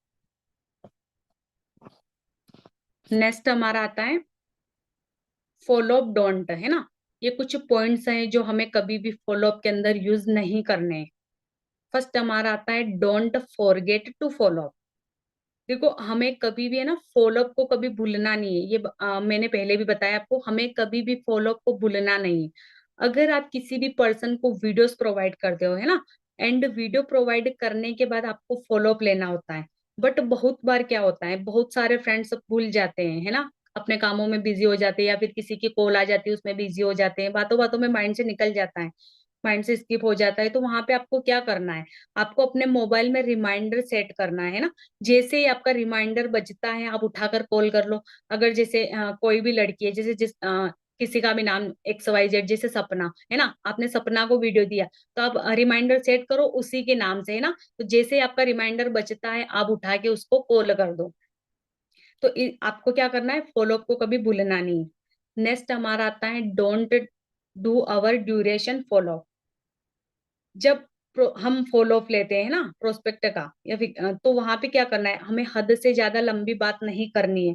नेक्स्ट हमारा आता है फॉलोअप डोंट, है ना। ये कुछ पॉइंट्स हैं जो हमें कभी भी फॉलोअप के अंदर यूज नहीं करने हैं। फर्स्ट हमारा आता है डोंट फॉरगेट टू फॉलो। देखो हमें कभी भी है ना फॉलोअप को कभी भूलना नहीं है, ये मैंने पहले भी बताया आपको, हमें कभी भी फॉलोअप को भूलना नहीं है। अगर आप किसी भी पर्सन को वीडियोस प्रोवाइड करते हो, है ना, एंड वीडियो प्रोवाइड करने के बाद आपको फॉलोअप लेना होता है। बट बहुत बार क्या होता है, बहुत सारे फ्रेंड्स भूल जाते हैं, है ना, अपने कामों में बिजी हो जाते हैं, या फिर किसी की कॉल आ जाती है उसमें बिजी हो जाते हैं, बातों बातों में माइंड से निकल जाता है, माइंड से स्किप हो जाता है। तो वहां पे आपको क्या करना है, आपको अपने मोबाइल में रिमाइंडर सेट करना है ना। जैसे ही आपका रिमाइंडर बजता है आप उठाकर कॉल कर लो। अगर जैसे कोई भी लड़की है, जैसे किसी का भी नाम XYZ, जैसे सपना है ना, आपने सपना को वीडियो दिया, तो आप रिमाइंडर सेट करो उसी के नाम से, है ना। तो जैसे ही आपका रिमाइंडर बचता है आप उठा के उसको कॉल कर दो। तो आपको क्या करना है, फॉलोअप को कभी भूलना नहीं। नेक्स्ट हमारा आता है don't do our duration follow. जब हम फॉलो अप लेते हैं ना प्रोस्पेक्ट का, या फिर तो वहां पे क्या करना है, हमें हद से ज्यादा लंबी बात नहीं करनी है।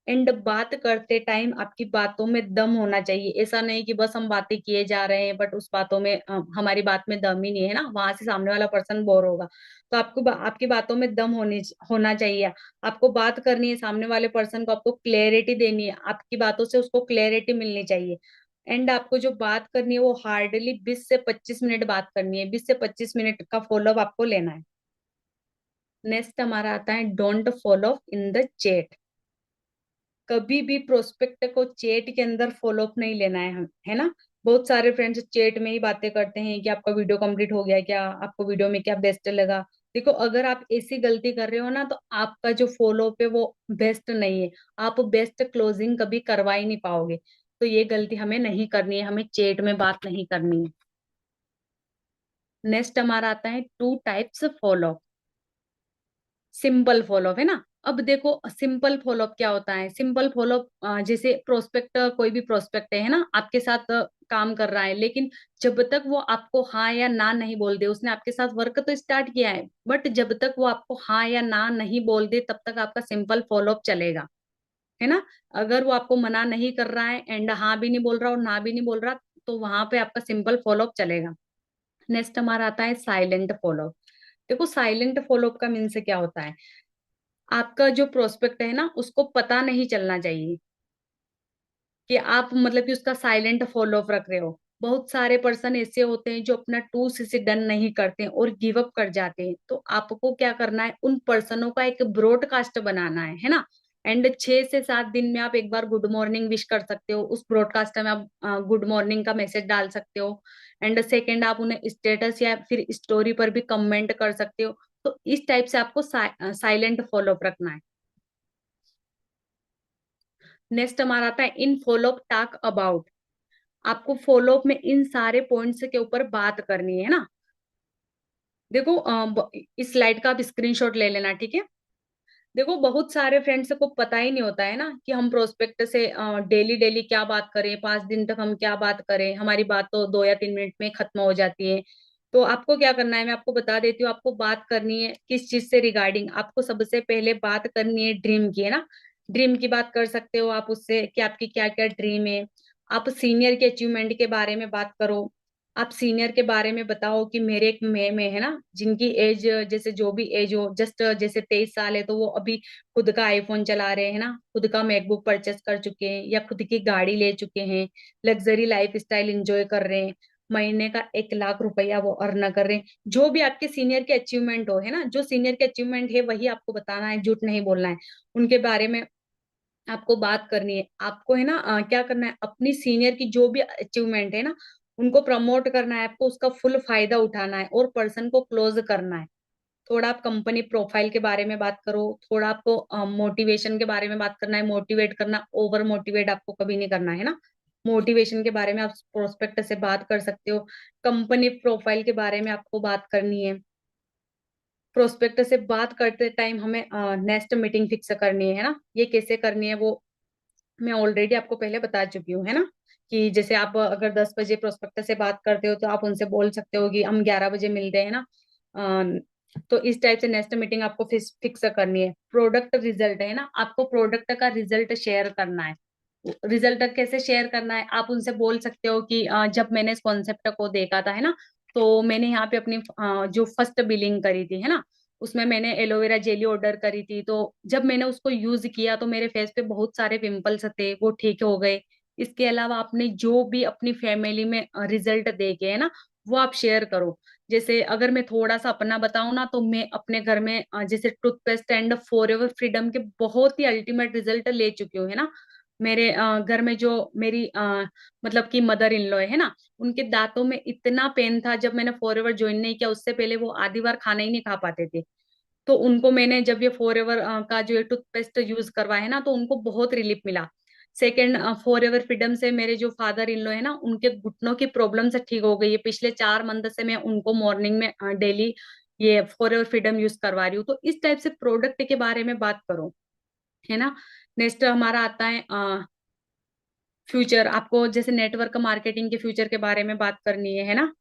एंड बात करते टाइम आपकी बातों में दम होना चाहिए। ऐसा नहीं कि बस हम बातें किए जा रहे हैं बट उस बातों में हमारी बात में दम ही नहीं है ना, वहां से सामने वाला पर्सन बोर होगा। तो आपकी बातों में दम होना चाहिए। आपको बात करनी है, सामने वाले पर्सन को आपको क्लैरिटी देनी है, आपकी बातों से उसको क्लैरिटी मिलनी चाहिए। एंड आपको जो बात करनी है वो हार्डली 20 से 25 मिनट बात करनी है, 20 से 25 मिनट का फॉलोअप आपको लेना है। नेक्स्ट हमारा आता है don't follow in the chat. कभी भी प्रोस्पेक्ट को चैट के अंदर फॉलोअप नहीं लेना है, हम है ना। बहुत सारे फ्रेंड्स चैट में ही बातें करते हैं कि आपका वीडियो कंप्लीट हो गया क्या, आपको वीडियो में क्या बेस्ट लगा। देखो अगर आप ऐसी गलती कर रहे हो ना, तो आपका जो फॉलोअप है वो बेस्ट नहीं है, आप बेस्ट क्लोजिंग कभी करवा ही नहीं पाओगे। तो ये गलती हमें नहीं करनी है, हमें चैट में बात नहीं करनी है। नेक्स्ट हमारा आता है two types follow. Simple follow up, है ना। अब देखो सिंपल फॉलोअप क्या होता है, सिंपल फॉलोअप जैसे प्रोस्पेक्ट, कोई भी प्रोस्पेक्ट है ना, आपके साथ काम कर रहा है, लेकिन जब तक वो आपको हाँ या ना नहीं बोल दे, उसने आपके साथ वर्क तो स्टार्ट किया है, बट जब तक वो आपको हाँ या ना नहीं बोल दे तब तक आपका सिंपल फॉलोअप चलेगा, है ना। अगर वो आपको मना नहीं कर रहा है एंड हाँ भी नहीं बोल रहा और ना भी नहीं बोल रहा, तो वहां पे आपका सिंपल फॉलोअप चलेगा। नेक्स्ट हमारा आता है साइलेंट फॉलोअप। देखो साइलेंट फॉलोअप का मीन्स क्या होता है, आपका जो प्रोस्पेक्ट है ना उसको पता नहीं चलना चाहिए कि आप मतलब कि उसका साइलेंट फॉलोअप रख रहे हो। बहुत सारे पर्सन ऐसे होते हैं जो अपना टू से डन नहीं करते हैं और गिव अप कर जाते हैं। तो आपको क्या करना है, उन पर्सनों का एक ब्रॉडकास्ट बनाना है ना। एंड 6 से 7 दिन में आप एक बार गुड मॉर्निंग विश कर सकते हो, उस ब्रॉडकास्ट में आप गुड मॉर्निंग का मैसेज डाल सकते हो। एंड सेकेंड, आप उन्हें स्टेटस या फिर स्टोरी पर भी कमेंट कर सकते हो। तो इस टाइप से आपको साइलेंट फॉलोअप रखना है। नेक्स्ट हमारा आता है इन फॉलोअप टॉक अबाउट। आपको फॉलोअप में इन सारे पॉइंट्स के ऊपर बात करनी है ना। देखो इस स्लाइड का आप स्क्रीनशॉट ले लेना, ठीक है। देखो बहुत सारे फ्रेंड्स को पता ही नहीं होता है ना कि हम प्रोस्पेक्ट से डेली डेली क्या बात करें, 5 दिन तक हम क्या बात करें, हमारी बात तो 2 या 3 मिनट में खत्म हो जाती है। तो आपको क्या करना है, मैं आपको बता देती हूँ। आपको बात करनी है किस चीज से रिगार्डिंग, आपको सबसे पहले बात करनी है ड्रीम की, है ना। ड्रीम की बात कर सकते हो आप उससे कि आपकी क्या क्या ड्रीम है। आप सीनियर के अचीवमेंट के बारे में बात करो। आप सीनियर के बारे में बताओ कि मेरे एक में है ना, जिनकी एज जैसे जो भी एज हो, जस्ट जैसे 23 साल है, तो वो अभी खुद का आईफोन चला रहे हैं ना, खुद का मैकबुक परचेस कर चुके हैं या खुद की गाड़ी ले चुके हैं, लग्जरी लाइफ स्टाइल इंजॉय कर रहे हैं, महीने का 1 लाख रुपया वो अर्न कर रहे हैं। जो भी आपके सीनियर के अचीवमेंट हो, है ना, जो सीनियर के अचीवमेंट है वही आपको बताना है, झूठ नहीं बोलना है। उनके बारे में आपको बात करनी है। आपको है ना क्या करना है, अपनी सीनियर की जो भी अचीवमेंट है ना, उनको प्रमोट करना है, आपको उसका फुल फायदा उठाना है और पर्सन को क्लोज करना है। थोड़ा आप कंपनी प्रोफाइल के बारे में बात करो, थोड़ा आपको मोटिवेशन के बारे में बात करना है, मोटिवेट करना, ओवर मोटिवेट आपको कभी नहीं करना है ना। मोटिवेशन के बारे में आप प्रोस्पेक्ट से बात कर सकते हो। कंपनी प्रोफाइल के बारे में आपको बात करनी है। प्रोस्पेक्ट से बात करते टाइम हमें नेक्स्ट मीटिंग फिक्स करनी है ना। ये कैसे करनी है वो मैं ऑलरेडी आपको पहले बता चुकी हूँ, है ना। कि जैसे आप अगर 10 बजे प्रोस्पेक्टर से बात करते हो तो आप उनसे बोल सकते हो कि हम 11 बजे मिलते हैं ना। तो इस टाइप से नेक्स्ट मीटिंग आपको फिक्स करनी है। प्रोडक्ट रिजल्ट है ना, आपको प्रोडक्ट का रिजल्ट शेयर करना है। रिजल्ट कैसे शेयर करना है, आप उनसे बोल सकते हो कि जब मैंने इस कॉन्सेप्ट को देखा था, है ना, तो मैंने यहाँ पे अपनी जो फर्स्ट बिलिंग करी थी, है ना, उसमें मैंने एलोवेरा जेली ऑर्डर करी थी। तो जब मैंने उसको यूज किया तो मेरे फेस पे बहुत सारे पिंपल्स थे, वो ठीक हो गए। इसके अलावा आपने जो भी अपनी फैमिली में रिजल्ट देखे है ना, वो आप शेयर करो। जैसे अगर मैं थोड़ा सा अपना बताऊं ना, तो मैं अपने घर में जैसे टूथपेस्ट एंड फॉरएवर फ्रीडम के बहुत ही अल्टीमेट रिजल्ट ले चुकी हूँ, है ना। मेरे घर में जो मेरी मतलब कि मदर इन लॉ है ना, उनके दांतों में इतना पेन था जब मैंने फॉरएवर ज्वाइन नहीं किया, उससे पहले वो आधी बार खाना ही नहीं खा पाते थे। तो उनको मैंने जब ये फॉरएवर का जो टूथपेस्ट यूज करवाया है ना, तो उनको बहुत रिलीफ मिला। सेकेंड, फॉरएवर फ्रीडम से मेरे जो फादर इन लॉ है ना, उनके घुटनों की प्रॉब्लम से ठीक हो गई है। पिछले 4 मंथ से मैं उनको मॉर्निंग में डेली ये फॉरएवर फ्रीडम यूज करवा रही हूँ। तो इस टाइप से प्रोडक्ट के बारे में बात करो, है ना। नेक्स्ट हमारा आता है फ्यूचर। आपको जैसे नेटवर्क मार्केटिंग के फ्यूचर के बारे में बात करनी है ना।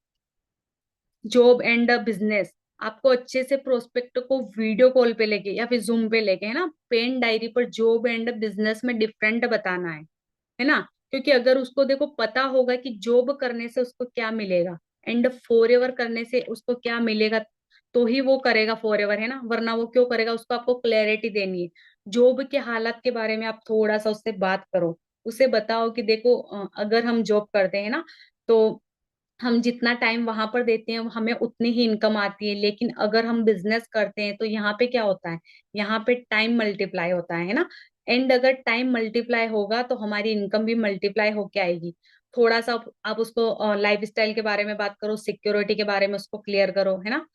जॉब एंड बिजनेस, आपको अच्छे से प्रोस्पेक्ट को वीडियो कॉल पे लेके या फिर जूम पे लेके, है ना, पेन डायरी पर जॉब एंड बिजनेस में डिफरेंट बताना है ना। क्योंकि अगर उसको देखो पता होगा कि जॉब करने से उसको क्या मिलेगा एंड फॉरएवर करने से उसको क्या मिलेगा, तो ही वो करेगा फॉरएवर, है ना, वरना वो क्यों करेगा। उसको आपको क्लैरिटी देनी है। जॉब के हालात के बारे में आप थोड़ा सा उससे बात करो। उसे बताओ कि देखो अगर हम जॉब करते हैं ना, तो हम जितना टाइम वहां पर देते हैं हमें उतनी ही इनकम आती है। लेकिन अगर हम बिजनेस करते हैं तो यहाँ पे क्या होता है, यहाँ पे टाइम मल्टीप्लाई होता है ना। एंड अगर टाइम मल्टीप्लाई होगा तो हमारी इनकम भी मल्टीप्लाई होके आएगी। थोड़ा सा आप उसको लाइफ स्टाइल के बारे में बात करो, सिक्योरिटी के बारे में उसको क्लियर करो, है ना।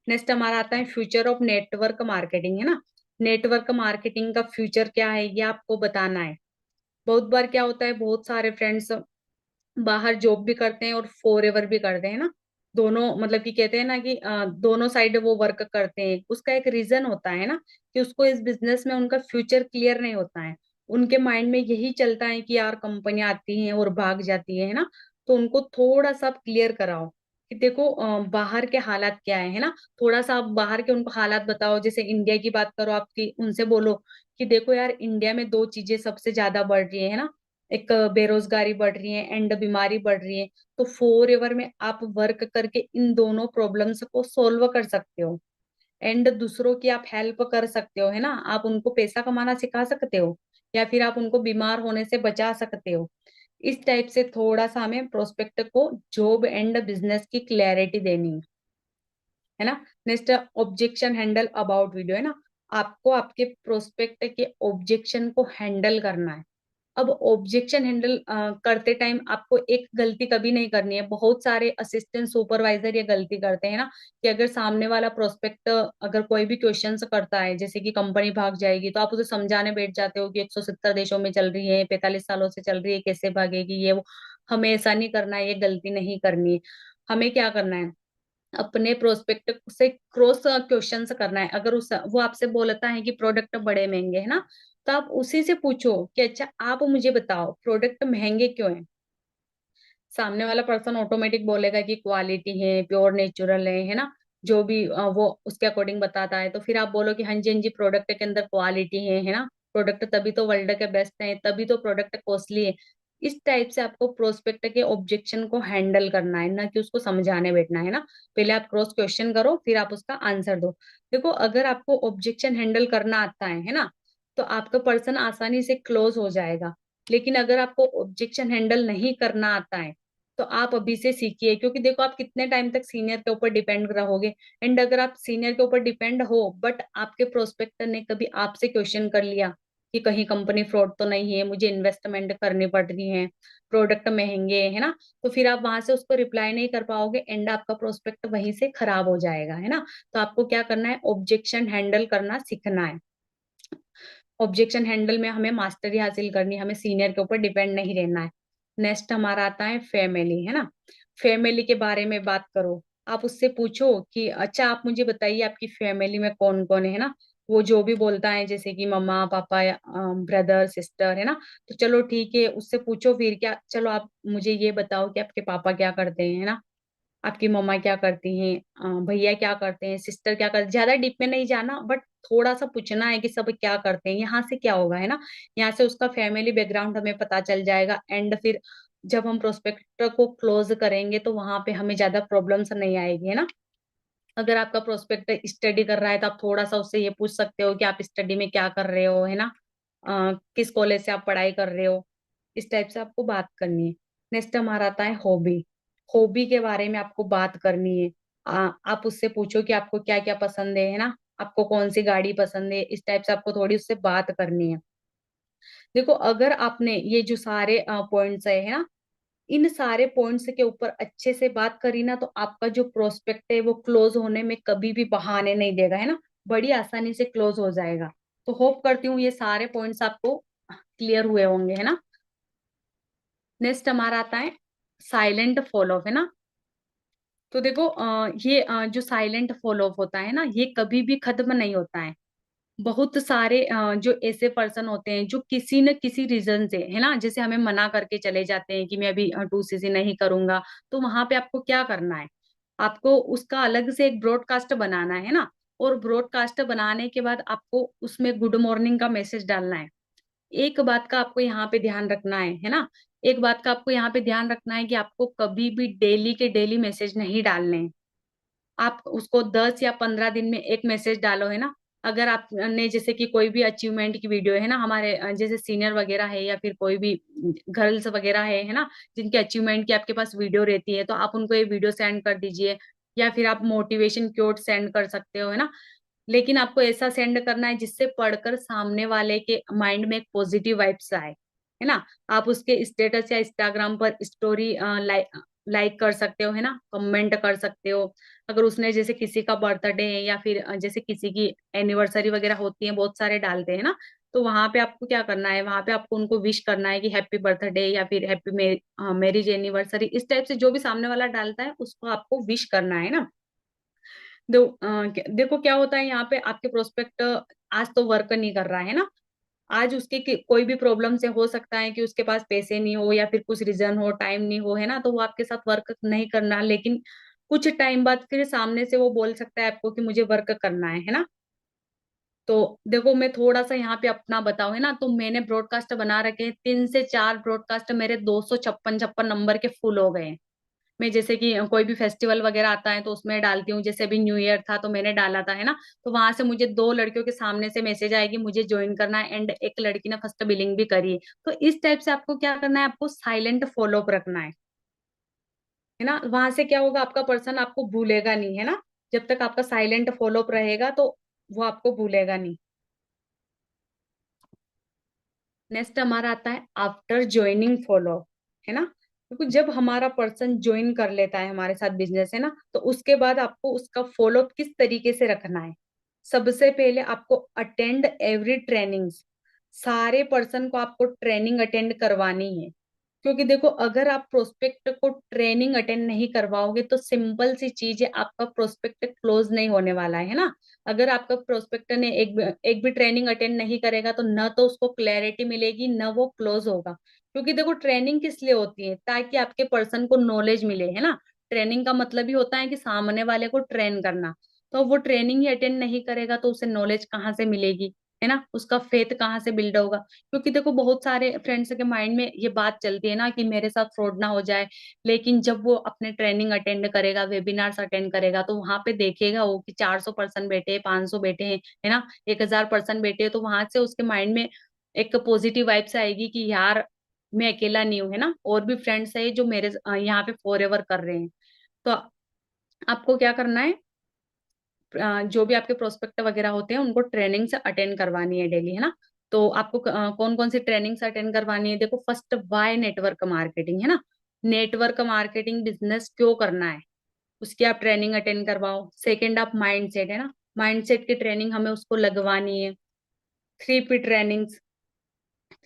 नेक्स्ट हमारा आता है फ्यूचर ऑफ नेटवर्क मार्केटिंग, है ना। नेटवर्क मार्केटिंग का फ्यूचर क्या है ये आपको बताना है। बहुत बार क्या होता है, बहुत सारे फ्रेंड्स बाहर जॉब भी करते हैं और फॉरएवर भी करते हैं ना। दोनों मतलब कि कहते हैं ना कि दोनों साइड वो वर्क करते हैं। उसका एक रीजन होता है ना कि उसको इस बिजनेस में उनका फ्यूचर क्लियर नहीं होता है। उनके माइंड में यही चलता है कि यार कंपनी आती है और भाग जाती है ना। तो उनको थोड़ा सा क्लियर कराओ कि देखो बाहर के हालात क्या है ना। थोड़ा सा आप बाहर के उनको हालात बताओ। जैसे इंडिया की बात करो आपकी, उनसे बोलो कि देखो यार इंडिया में दो चीजें सबसे ज्यादा बढ़ रही है ना। एक बेरोजगारी बढ़ रही है एंड बीमारी बढ़ रही है। तो फोर एवर में आप वर्क करके इन दोनों प्रॉब्लम्स को सोल्व कर सकते हो एंड दूसरों की आप हेल्प कर सकते हो, है ना। आप उनको पैसा कमाना सिखा सकते हो या फिर आप उनको बीमार होने से बचा सकते हो। इस टाइप से थोड़ा सा हमें प्रोस्पेक्ट को जॉब एंड बिजनेस की क्लैरिटी देनी है ना। Next, objection handle about video, है ना। आपको आपके प्रोस्पेक्ट के ऑब्जेक्शन को हैंडल करना है। अब ऑब्जेक्शन हैंडल करते टाइम आपको एक गलती कभी नहीं करनी है। बहुत सारे असिस्टेंट सुपरवाइजर ये गलती करते हैं ना, कि अगर सामने वाला प्रोस्पेक्ट अगर कोई भी क्वेश्चंस करता है, जैसे कि कंपनी भाग जाएगी, तो आप उसे समझाने बैठ जाते हो कि 170 देशों में चल रही है, 45 सालों से चल रही है, कैसे भागेगी ये वो। हमें ऐसा नहीं करना है, ये गलती नहीं करनी है। हमें क्या करना है, अपने प्रोस्पेक्ट से क्रॉस क्वेश्चन करना है। अगर उस वो आपसे बोलता है कि प्रोडक्ट बड़े महंगे है ना, तो आप उसी से पूछो कि अच्छा आप मुझे बताओ प्रोडक्ट महंगे क्यों है। सामने वाला पर्सन ऑटोमेटिक बोलेगा कि क्वालिटी है, प्योर नेचुरल है ना, जो भी वो उसके अकॉर्डिंग बताता है। तो फिर आप बोलो कि हाँ जी हाँ जी, प्रोडक्ट के अंदर क्वालिटी है ना, प्रोडक्ट तभी तो वर्ल्ड के बेस्ट है, तभी तो प्रोडक्ट कॉस्टली है। इस टाइप से आपको प्रोस्पेक्ट के ऑब्जेक्शन को हैंडल करना है, ना कि उसको समझाने बैठना है ना। पहले आप क्रॉस क्वेश्चन करो, फिर आप उसका आंसर दो। देखो अगर आपको ऑब्जेक्शन हैंडल करना आता है ना, तो आपका पर्सन आसानी से क्लोज हो जाएगा। लेकिन अगर आपको ऑब्जेक्शन हैंडल नहीं करना आता है, तो आप अभी से सीखिए। क्योंकि देखो आप कितने टाइम तक सीनियर के ऊपर डिपेंड रहोगे। एंड अगर आप सीनियर के ऊपर डिपेंड हो, बट आपके प्रोस्पेक्टर ने कभी आपसे क्वेश्चन कर लिया कि कहीं कंपनी फ्रॉड तो नहीं है, मुझे इन्वेस्टमेंट करनी पड़ रही है, प्रोडक्ट महंगे है ना, तो फिर आप वहां से उसको रिप्लाई नहीं कर पाओगे, एंड आपका प्रोस्पेक्ट वहीं से खराब हो जाएगा है ना। तो आपको क्या करना है, ऑब्जेक्शन हैंडल करना सीखना है। ऑब्जेक्शन हैंडल में हमें मास्टरी हासिल करनी है, हमें सीनियर के ऊपर डिपेंड नहीं रहना है। नेक्स्ट हमारा आता है फैमिली है ना। फैमिली के बारे में बात करो। आप उससे पूछो कि अच्छा आप मुझे बताइए आपकी फैमिली में कौन कौन है ना। वो जो भी बोलता है, जैसे कि मम्मा पापा या ब्रदर सिस्टर है ना, तो चलो ठीक है, उससे पूछो फिर क्या, चलो आप मुझे ये बताओ कि आपके पापा क्या करते हैं है ना, आपकी मम्मा क्या करती हैं, भैया क्या करते हैं, सिस्टर क्या करते हैं। ज्यादा डीप में नहीं जाना, बट थोड़ा सा पूछना है कि सब क्या करते हैं। यहाँ से क्या होगा है ना, यहाँ से उसका फैमिली बैकग्राउंड हमें पता चल जाएगा। एंड फिर जब हम प्रोस्पेक्टर को क्लोज करेंगे, तो वहां पे हमें ज्यादा प्रॉब्लम्स नहीं आएगी है ना। अगर आपका प्रोस्पेक्टर स्टडी कर रहा है, तो आप थोड़ा सा उससे ये पूछ सकते हो कि आप स्टडी में क्या कर रहे हो है ना, किस कॉलेज से आप पढ़ाई कर रहे हो। इस टाइप से आपको बात करनी है। नेक्स्ट हमारा आता है हॉबी। हॉबी के बारे में आपको बात करनी है। आप उससे पूछो कि आपको क्या क्या पसंद है ना, आपको कौन सी गाड़ी पसंद है। इस टाइप से आपको थोड़ी उससे बात करनी है। देखो अगर आपने ये जो सारे पॉइंट्स है ना, इन सारे पॉइंट्स के ऊपर अच्छे से बात करी ना, तो आपका जो प्रोस्पेक्ट है वो क्लोज होने में कभी भी बहाने नहीं देगा है ना, बड़ी आसानी से क्लोज हो जाएगा। तो होप करती हूँ ये सारे पॉइंट्स आपको क्लियर हुए होंगे है ना। नेक्स्ट हमारा आता है साइलेंट फॉलो अप है ना। तो देखो ये जो साइलेंट फॉलो अप होता है ना, ये कभी भी खत्म नहीं होता है। बहुत सारे जो ऐसे पर्सन होते हैं जो किसी न किसी रीजन से है ना, जैसे हमें मना करके चले जाते हैं कि मैं अभी 2cc नहीं करूंगा। तो वहां पे आपको क्या करना है, आपको उसका अलग से एक ब्रॉडकास्ट बनाना है ना। और ब्रॉडकास्ट बनाने के बाद आपको उसमें गुड मॉर्निंग का मैसेज डालना है। एक बात का आपको यहाँ पे ध्यान रखना है ना, एक बात का आपको यहाँ पे ध्यान रखना है कि आपको कभी भी डेली के डेली मैसेज नहीं डालने हैं। आप उसको 10 या 15 दिन में एक मैसेज डालो है ना। अगर आपने जैसे कि कोई भी अचीवमेंट की वीडियो है ना, हमारे जैसे सीनियर वगैरह है या फिर कोई भी गर्ल्स वगैरह है ना, जिनके अचीवमेंट की आपके पास वीडियो रहती है, तो आप उनको ये वीडियो सेंड कर दीजिए। या फिर आप मोटिवेशन क्योट सेंड कर सकते हो है ना। लेकिन आपको ऐसा सेंड करना है जिससे पढ़कर सामने वाले के माइंड में एक पॉजिटिव वाइब्स आए है ना। आप उसके स्टेटस या इंस्टाग्राम पर स्टोरी लाइक कर सकते हो है ना, कमेंट कर सकते हो। अगर उसने जैसे किसी का बर्थडे है या फिर जैसे किसी की एनिवर्सरी वगैरह होती है, बहुत सारे डालते हैं ना, तो वहां पे आपको क्या करना है, वहां पे आपको उनको विश करना है कि हैप्पी बर्थडे या फिर हैप्पी मैरिज एनिवर्सरी। इस टाइप से जो भी सामने वाला डालता है उसको आपको विश करना है ना। देखो क्या होता है यहाँ पे, आपके प्रोस्पेक्ट आज तो वर्क नहीं कर रहा है ना। आज उसके कोई भी प्रॉब्लम से हो सकता है कि उसके पास पैसे नहीं हो या फिर कुछ रीजन हो, टाइम नहीं हो है ना, तो वो आपके साथ वर्क नहीं करना। लेकिन कुछ टाइम बाद फिर सामने से वो बोल सकता है आपको कि मुझे वर्क करना है ना। तो देखो मैं थोड़ा सा यहाँ पे अपना बताऊं है ना, तो मैंने ब्रॉडकास्ट बना रखे हैं 3 से 4 ब्रॉडकास्ट मेरे 256 56 नंबर के फुल हो गए हैं। मैं जैसे कि कोई भी फेस्टिवल वगैरह आता है तो उसमें डालती हूँ। जैसे अभी न्यू ईयर था तो मैंने डाला था है ना, तो वहां से मुझे 2 लड़कियों के सामने से मैसेज आएगी मुझे ज्वाइन करना है, एंड एक लड़की ने फर्स्ट बिलिंग भी करी है। तो इस टाइप से आपको क्या करना है, आपको साइलेंट फॉलो अप रखना है ना। वहां से क्या होगा, आपका पर्सन आपको भूलेगा नहीं है ना। जब तक आपका साइलेंट फॉलो अप रहेगा, तो वो आपको भूलेगा नहीं। नेक्स्ट हमारा आता है आफ्टर ज्वाइनिंग फॉलो, है ना। क्योंकि जब हमारा पर्सन ज्वाइन कर लेता है हमारे साथ बिजनेस, है ना, तो उसके बाद आपको उसका फॉलो किस तरीके से रखना है। सबसे पहले आपको अटेंड एवरी ट्रेनिंग्स, सारे पर्सन को आपको ट्रेनिंग अटेंड करवानी है। क्योंकि देखो, अगर आप प्रोस्पेक्ट को ट्रेनिंग अटेंड नहीं करवाओगे तो सिंपल सी चीज है, आपका प्रोस्पेक्ट क्लोज नहीं होने वाला है ना। अगर आपका प्रोस्पेक्टर ने एक भी ट्रेनिंग अटेंड नहीं करेगा तो न तो उसको क्लैरिटी मिलेगी, न वो क्लोज होगा। क्योंकि देखो, ट्रेनिंग किस लिए होती है, ताकि आपके पर्सन को नॉलेज मिले, है ना। ट्रेनिंग का मतलब ही होता है कि सामने वाले को ट्रेन करना। तो वो ट्रेनिंग ही अटेंड नहीं करेगा तो उसे नॉलेज कहाँ से मिलेगी, है ना, उसका फेथ कहाँ से बिल्ड होगा। क्योंकि देखो, बहुत सारे फ्रेंड्स के माइंड में ये बात चलती है ना कि मेरे साथ फ्रॉड ना हो जाए। लेकिन जब वो अपने ट्रेनिंग अटेंड करेगा, वेबिनार्स अटेंड करेगा, तो वहां पे देखेगा वो कि 400 पर्सन बैठे हैं, 500 बैठे हैं, है ना, 1000 पर्सन बैठे हैं, तो वहां से उसके माइंड में एक पॉजिटिव वाइब्स आएगी कि यार, मैं अकेला नहीं हूँ, है ना, और भी फ्रेंड्स है जो मेरे यहाँ पे फॉर एवर कर रहे हैं। तो आपको क्या करना है, जो भी आपके प्रोस्पेक्ट वगैरह होते हैं उनको ट्रेनिंग से अटेंड करवानी है डेली, है ना। तो आपको कौन कौन सी ट्रेनिंग से अटेंड करवानी है, देखो, फर्स्ट वाई नेटवर्क मार्केटिंग, है ना। नेटवर्क मार्केटिंग बिजनेस क्यों करना है, उसकी आप ट्रेनिंग अटेंड करवाओ। सेकंड, आप माइंडसेट, है ना, माइंडसेट की ट्रेनिंग हमें उसको लगवानी है। 3P ट्रेनिंग्स,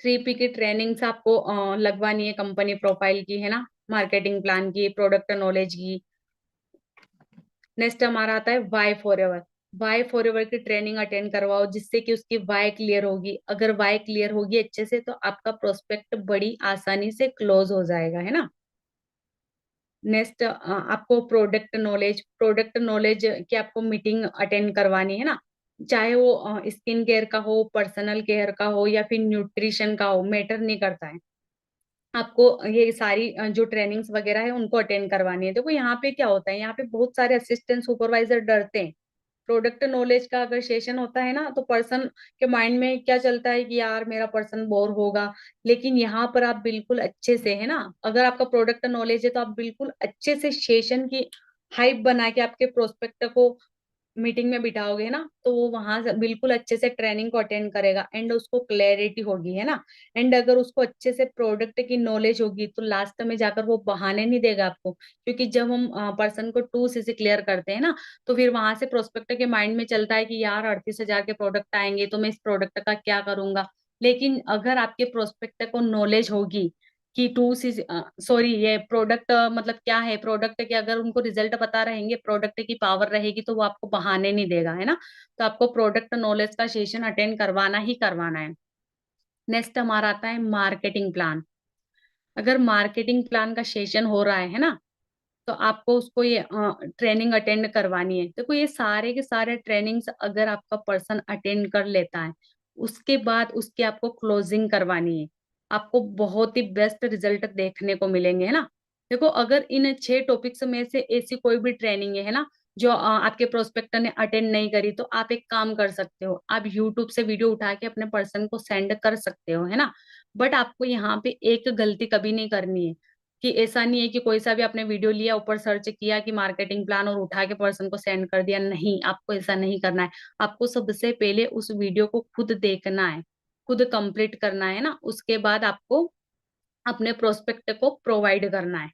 3P की ट्रेनिंग्स आपको लगवानी है, कंपनी प्रोफाइल की, है ना, मार्केटिंग प्लान की, प्रोडक्ट नॉलेज की। नेक्स्ट हमारा आता है why for ever. Why for ever की ट्रेनिंग अटेंड करवाओ, जिससे कि उसकी वाई क्लियर होगी। अगर वाई क्लियर होगी अच्छे से तो आपका प्रोस्पेक्ट बड़ी आसानी से क्लोज हो जाएगा, है ना। नेक्स्ट, आपको प्रोडक्ट नॉलेज की आपको मीटिंग अटेंड करवानी है ना। चाहे वो स्किन केयर का हो, पर्सनल केयर का हो, या फिर न्यूट्रिशन का हो, मैटर नहीं करता है। आपको ये सारी जो ट्रेनिंग्स वगैरह है उनको अटेंड करवानी है। देखो, यहाँ पे क्या होता है, यहाँ पे बहुत सारे असिस्टेंट सुपरवाइजर डरते हैं। प्रोडक्ट नॉलेज का अगर सेशन होता है ना, तो पर्सन के माइंड में क्या चलता है कि यार, मेरा पर्सन बोर होगा। लेकिन यहाँ पर आप बिल्कुल अच्छे से, है ना, अगर आपका प्रोडक्ट नॉलेज है तो आप बिल्कुल अच्छे से सेशन की हाइप बना के आपके प्रोस्पेक्ट को मीटिंग में बिठाओगे ना, तो वो वहां से बिल्कुल अच्छे से ट्रेनिंग को अटेंड करेगा एंड उसको क्लैरिटी होगी, है ना। एंड अगर उसको अच्छे से प्रोडक्ट की नॉलेज होगी तो लास्ट में जाकर वो बहाने नहीं देगा आपको। क्योंकि जब हम पर्सन को 2C से क्लियर करते हैं ना, तो फिर वहां से प्रोस्पेक्ट के माइंड में चलता है कि यार, 38,000 के प्रोडक्ट आएंगे तो मैं इस प्रोडक्ट का क्या करूंगा। लेकिन अगर आपके प्रोस्पेक्ट को नॉलेज होगी कि 2C, सॉरी, ये प्रोडक्ट मतलब क्या है, प्रोडक्ट के अगर उनको रिजल्ट पता रहेंगे, प्रोडक्ट की पावर रहेगी, तो वो आपको बहाने नहीं देगा, है ना। तो आपको प्रोडक्ट नॉलेज का सेशन अटेंड करवाना ही करवाना है। नेक्स्ट हमारा आता है मार्केटिंग प्लान। अगर मार्केटिंग प्लान का सेशन हो रहा है ना, तो आपको उसको ये ट्रेनिंग अटेंड करवानी है। देखो, ये सारे के सारे ट्रेनिंग्स अगर आपका पर्सन अटेंड कर लेता है, उसके बाद उसकी आपको क्लोजिंग करवानी है। आपको बहुत ही बेस्ट रिजल्ट देखने को मिलेंगे, है ना। देखो, अगर इन 6 टॉपिक्स में से ऐसी कोई भी ट्रेनिंग है ना, जो आपके प्रोस्पेक्टर ने अटेंड नहीं करी, तो आप एक काम कर सकते हो, आप यूट्यूब से वीडियो उठा के अपने पर्सन को सेंड कर सकते हो, है ना। बट आपको यहाँ पे एक गलती कभी नहीं करनी है, कि ऐसा नहीं है कि कोई सा भी आपने वीडियो लिया, ऊपर सर्च किया कि मार्केटिंग प्लान, और उठा के पर्सन को सेंड कर दिया। नहीं, आपको ऐसा नहीं करना है। आपको सबसे पहले उस वीडियो को खुद देखना है, खुद कंप्लीट करना है ना, उसके बाद आपको अपने प्रोस्पेक्ट को प्रोवाइड करना है।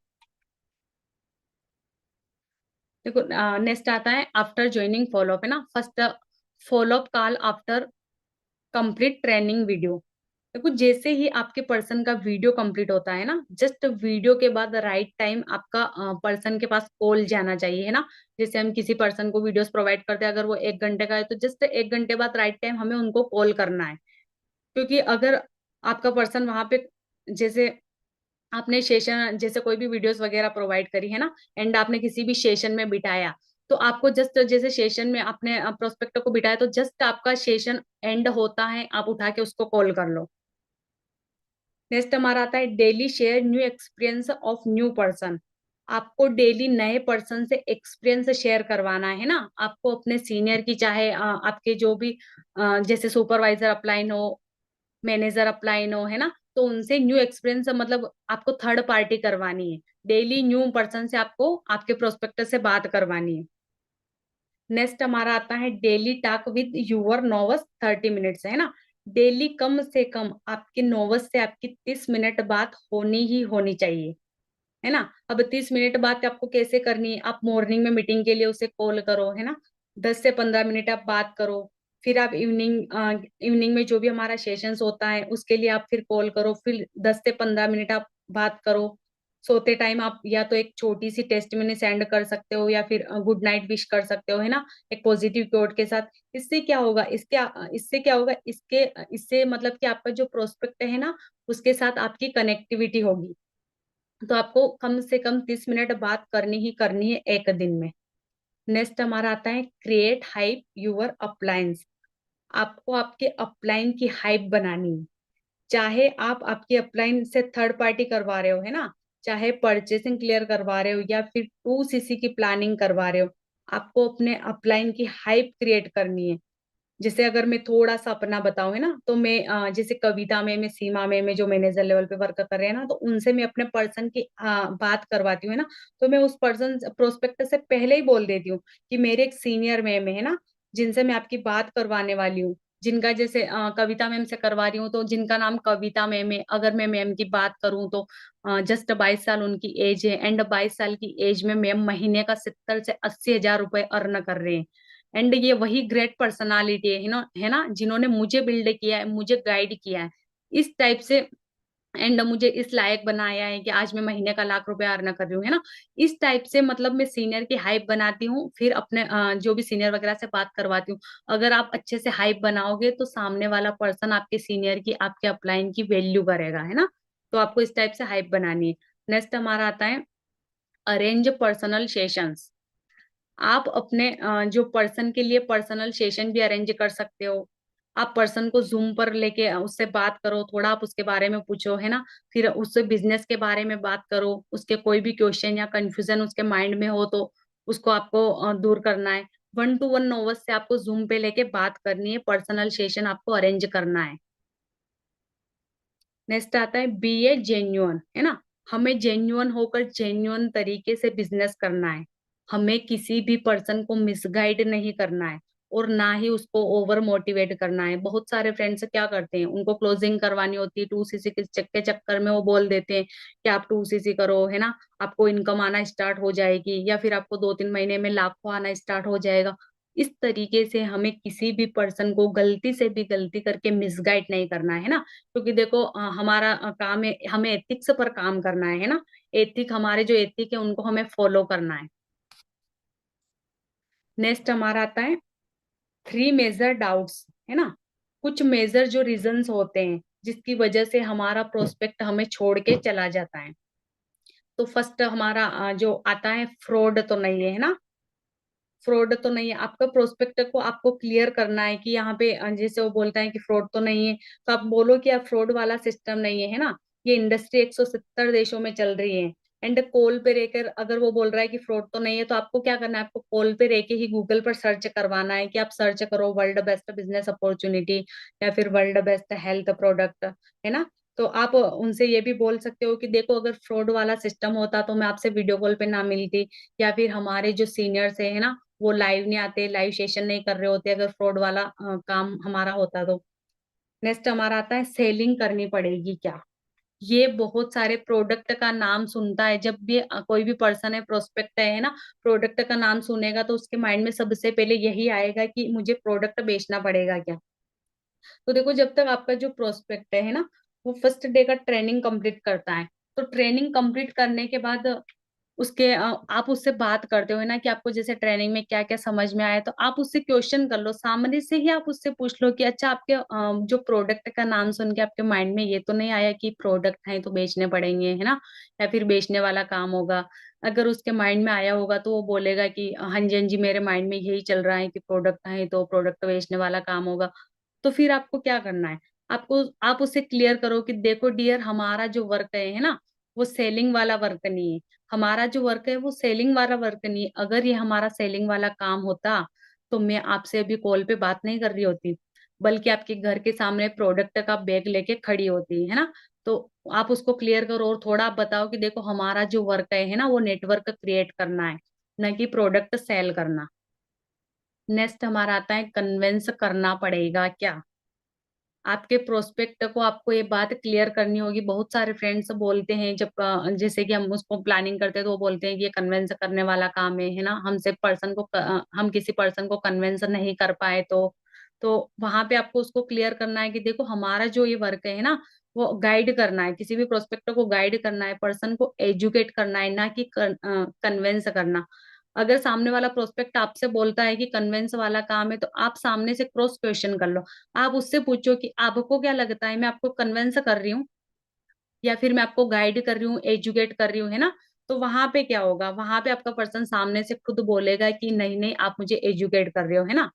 देखो, नेक्स्ट आता है आफ्टर ज्वाइनिंग फॉलोअप, है ना। First, follow up call after complete training video. देखो, जैसे ही आपके पर्सन का वीडियो कंप्लीट होता है ना, जस्ट वीडियो के बाद राइट टाइम आपका पर्सन के पास कॉल जाना चाहिए, है ना। जैसे हम किसी पर्सन को वीडियोस प्रोवाइड करते हैं, अगर वो 1 घंटे का है तो जस्ट 1 घंटे बाद राइट टाइम हमें उनको कॉल करना है। क्योंकि अगर आपका पर्सन वहां पे, जैसे आपने सेशन, जैसे कोई भी वीडियोस वगैरह प्रोवाइड करी है ना, एंड आपने किसी भी सेशन में बिठाया, तो आपको जस्ट जैसे सेशन में अपने प्रोस्पेक्ट को बिठाया, तो जस्ट आपका सेशन एंड होता है, आप उठा के उसको कॉल कर लो। नेक्स्ट हमारा आता है daily share new experience of new person. आपको डेली नए पर्सन से एक्सपीरियंस शेयर करवाना है ना। आपको अपने सीनियर की, चाहे आपके जो भी जैसे सुपरवाइजर अपलाइन हो, मैनेजर अपलाइन हो, है ना, तो उनसे न्यू एक्सपीरियंस मतलब आपको थर्ड पार्टी करवानी है। डेली न्यू पर्सन से आपको आपके प्रोस्पेक्टर से बात करवानी है। नेक्स्ट हमारा आता है daily talk with your Novus 30 minutes, है ना। डेली कम से कम आपके नोवस से आपकी 30 मिनट बात होनी ही होनी चाहिए, है ना। अब 30 मिनट बात आपको कैसे करनी है, आप मॉर्निंग में मीटिंग के लिए उसे कॉल करो, है ना। 10 से 15 मिनट आप बात करो। फिर आप इवनिंग में जो भी हमारा सेशंस होता है उसके लिए आप फिर कॉल करो, फिर 10 से 15 मिनट आप बात करो। सोते टाइम आप या तो एक छोटी सी टेस्टमनी सेंड कर सकते हो या फिर गुड नाइट विश कर सकते हो, है ना, एक पॉजिटिव कोट के साथ। इससे क्या होगा, इससे क्या होगा, इससे मतलब कि आपका जो प्रोस्पेक्ट है ना, उसके साथ आपकी कनेक्टिविटी होगी। तो आपको कम से कम 30 मिनट बात करनी ही करनी है एक दिन में। नेक्स्ट हमारा आता है क्रिएट हाइप यूर अप्लायंस। आपको आपके अपलाइन की हाइप बनानी है। चाहे आप आपकी अपलाइन से थर्ड पार्टी करवा रहे हो, है ना, चाहे परचेसिंग क्लियर करवा रहे हो या फिर 2 CC की प्लानिंग करवा रहे हो, आपको अपने अपलाइन की हाइप क्रिएट करनी है। जैसे अगर मैं थोड़ा सा अपना बताऊं, है ना, तो मैं जैसे कविता में, मैं सीमा में जो मैनेजर लेवल पे वर्क कर रहे हैं ना, तो उनसे मैं अपने पर्सन की बात करवाती हूँ, है ना। तो मैं उस पर्सन प्रोस्पेक्ट से पहले ही बोल देती हूँ कि मेरे एक सीनियर मैम है ना, जिनसे मैं आपकी बात करवाने वाली हूँ, जिनका जैसे कविता मैम से करवा रही हूँ तो जिनका नाम कविता मैम है। अगर मैं मैम की बात करूँ तो जस्ट 22 साल उनकी एज है, एंड 22 साल की एज में मैम महीने का 70 से 80 हजार रुपए अर्न कर रहे हैं। एंड ये वही ग्रेट पर्सनालिटी है ना, जिन्होंने मुझे बिल्ड किया है, मुझे गाइड किया है इस टाइप से, एंड मुझे इस लायक बनाया है कि आज मैं महीने का लाख रुपए अर्न कर रही हूँ, है ना। इस टाइप से मतलब मैं सीनियर की हाइप बनाती हूँ, फिर अपने जो भी सीनियर वगैरह से बात करवाती हूँ। अगर आप अच्छे से हाइप बनाओगे तो सामने वाला पर्सन आपके सीनियर की, आपके अपलाइन की वैल्यू करेगा, है ना। तो आपको इस टाइप से हाइप बनानी है। नेक्स्ट हमारा आता है अरेंज पर्सनल सेशंस। आप अपने जो पर्सन के लिए पर्सनल सेशन भी अरेंज कर सकते हो। आप पर्सन को जूम पर लेके उससे बात करो, थोड़ा आप उसके बारे में पूछो, है ना। फिर उससे बिजनेस के बारे में बात करो, उसके कोई भी क्वेश्चन या कंफ्यूजन उसके माइंड में हो तो उसको आपको दूर करना है। 1 to 1 नोवस से आपको जूम पे लेके बात करनी है, पर्सनल सेशन आपको अरेंज करना है। नेक्स्ट आता है बी ए जेन्युइन, है ना। हमें जेन्युइन होकर जेन्युइन तरीके से बिजनेस करना है। हमें किसी भी पर्सन को मिसगाइड नहीं करना है और ना ही उसको ओवर मोटिवेट करना है। बहुत सारे फ्रेंड्स क्या करते हैं, उनको क्लोजिंग करवानी होती है 2 CC के चक्कर में वो बोल देते हैं कि आप 2 CC करो, है ना, आपको इनकम आना स्टार्ट हो जाएगी या फिर आपको 2-3 महीने में लाखों आना स्टार्ट हो जाएगा। इस तरीके से हमें किसी भी पर्सन को गलती से भी गलती करके मिसगाइड नहीं करना है ना। क्योंकि देखो हमारा काम है, हमें एथिक्स पर काम करना है ना। एथिक, हमारे जो एथिक है उनको हमें फॉलो करना है। नेक्स्ट हमारा आता है 3 मेजर डाउट्स, है ना। कुछ मेजर जो रीजंस होते हैं जिसकी वजह से हमारा प्रोस्पेक्ट हमें छोड़ के चला जाता है। तो फर्स्ट हमारा जो आता है फ्रॉड तो नहीं है, है ना। फ्रॉड तो नहीं है, आपका प्रोस्पेक्ट को आपको क्लियर करना है कि यहाँ पे जैसे वो बोलता है कि फ्रॉड तो नहीं है, तो आप बोलो कि यार फ्रॉड वाला सिस्टम नहीं है ना। ये इंडस्ट्री 170 देशों में चल रही है। एंड कॉल पे रहकर अगर वो बोल रहा है कि फ्रॉड तो नहीं है, तो आपको क्या करना है, आपको कॉल पे रह के ही गूगल पर सर्च करवाना है कि आप सर्च करो वर्ल्ड बेस्ट बिजनेस अपॉर्चुनिटी या फिर वर्ल्ड बेस्ट हेल्थ प्रोडक्ट, है ना। तो आप उनसे ये भी बोल सकते हो कि देखो अगर फ्रॉड वाला सिस्टम होता तो मैं आपसे वीडियो कॉल पे ना मिलती, या फिर हमारे जो सीनियर्स है ना, वो लाइव नहीं आते, लाइव सेशन नहीं कर रहे होते अगर फ्रॉड वाला काम हमारा होता तो। नेक्स्ट हमारा आता है सेलिंग करनी पड़ेगी क्या। ये बहुत सारे प्रोडक्ट का नाम सुनता है जब भी कोई भी पर्सन है, प्रोस्पेक्ट है ना, प्रोडक्ट का नाम सुनेगा तो उसके माइंड में सबसे पहले यही आएगा कि मुझे प्रोडक्ट बेचना पड़ेगा क्या। तो देखो जब तक आपका जो प्रोस्पेक्ट है ना, वो फर्स्ट डे का ट्रेनिंग कंप्लीट करता है, तो ट्रेनिंग कंप्लीट करने के बाद उसके आप उससे बात करते हो ना कि आपको जैसे ट्रेनिंग में क्या क्या समझ में आया, तो आप उससे क्वेश्चन कर लो, सामने से ही आप उससे पूछ लो कि अच्छा आपके जो प्रोडक्ट का नाम सुन के आपके माइंड में ये तो नहीं आया कि प्रोडक्ट है तो बेचने पड़ेंगे, है ना, या फिर बेचने वाला काम होगा। अगर उसके माइंड में आया होगा तो वो बोलेगा कि हाँ जी हाँ जी, मेरे माइंड में यही चल रहा है कि प्रोडक्ट है तो प्रोडक्ट बेचने वाला काम होगा। तो फिर आपको क्या करना है, आपको आप उससे क्लियर करो कि देखो डियर, हमारा जो वर्क है ना, वो सेलिंग वाला वर्क नहीं है। हमारा जो वर्क है वो सेलिंग वाला वर्क नहीं है। अगर ये हमारा सेलिंग वाला काम होता तो मैं आपसे अभी कॉल पे बात नहीं कर रही होती, बल्कि आपके घर के सामने प्रोडक्ट का बैग लेके खड़ी होती, है ना। तो आप उसको क्लियर करो और थोड़ा आप बताओ कि देखो हमारा जो वर्क है ना, वो नेटवर्क क्रिएट करना है, न कि प्रोडक्ट सेल करना। नेक्स्ट हमारा आता है कन्विंस करना पड़ेगा क्या। आपके प्रोस्पेक्ट को आपको ये बात क्लियर करनी होगी। बहुत सारे फ्रेंड्स बोलते हैं जब जैसे कि हम उसको प्लानिंग करते हैं तो वो बोलते हैं कि ये कन्विंस करने वाला काम है ना, हमसे पर्सन को हम किसी पर्सन को कन्विंस नहीं कर पाए तो वहां पे आपको उसको क्लियर करना है कि देखो हमारा जो ये वर्क है ना, वो गाइड करना है, किसी भी प्रोस्पेक्ट को गाइड करना है, पर्सन को एजुकेट करना है, ना कि कन्विंस करना। अगर सामने वाला प्रोस्पेक्ट आपसे बोलता है कि कन्विंस वाला काम है, तो आप सामने से क्रॉस क्वेश्चन कर लो। आप उससे पूछो कि आपको क्या लगता है, मैं आपको कन्विंस कर रही हूँ या फिर मैं आपको गाइड कर रही हूँ, एजुकेट कर रही हूँ, है ना। तो वहां पे क्या होगा, वहां पे आपका पर्सन सामने से खुद बोलेगा कि नहीं नहीं आप मुझे एजुकेट कर रहे हो, है ना।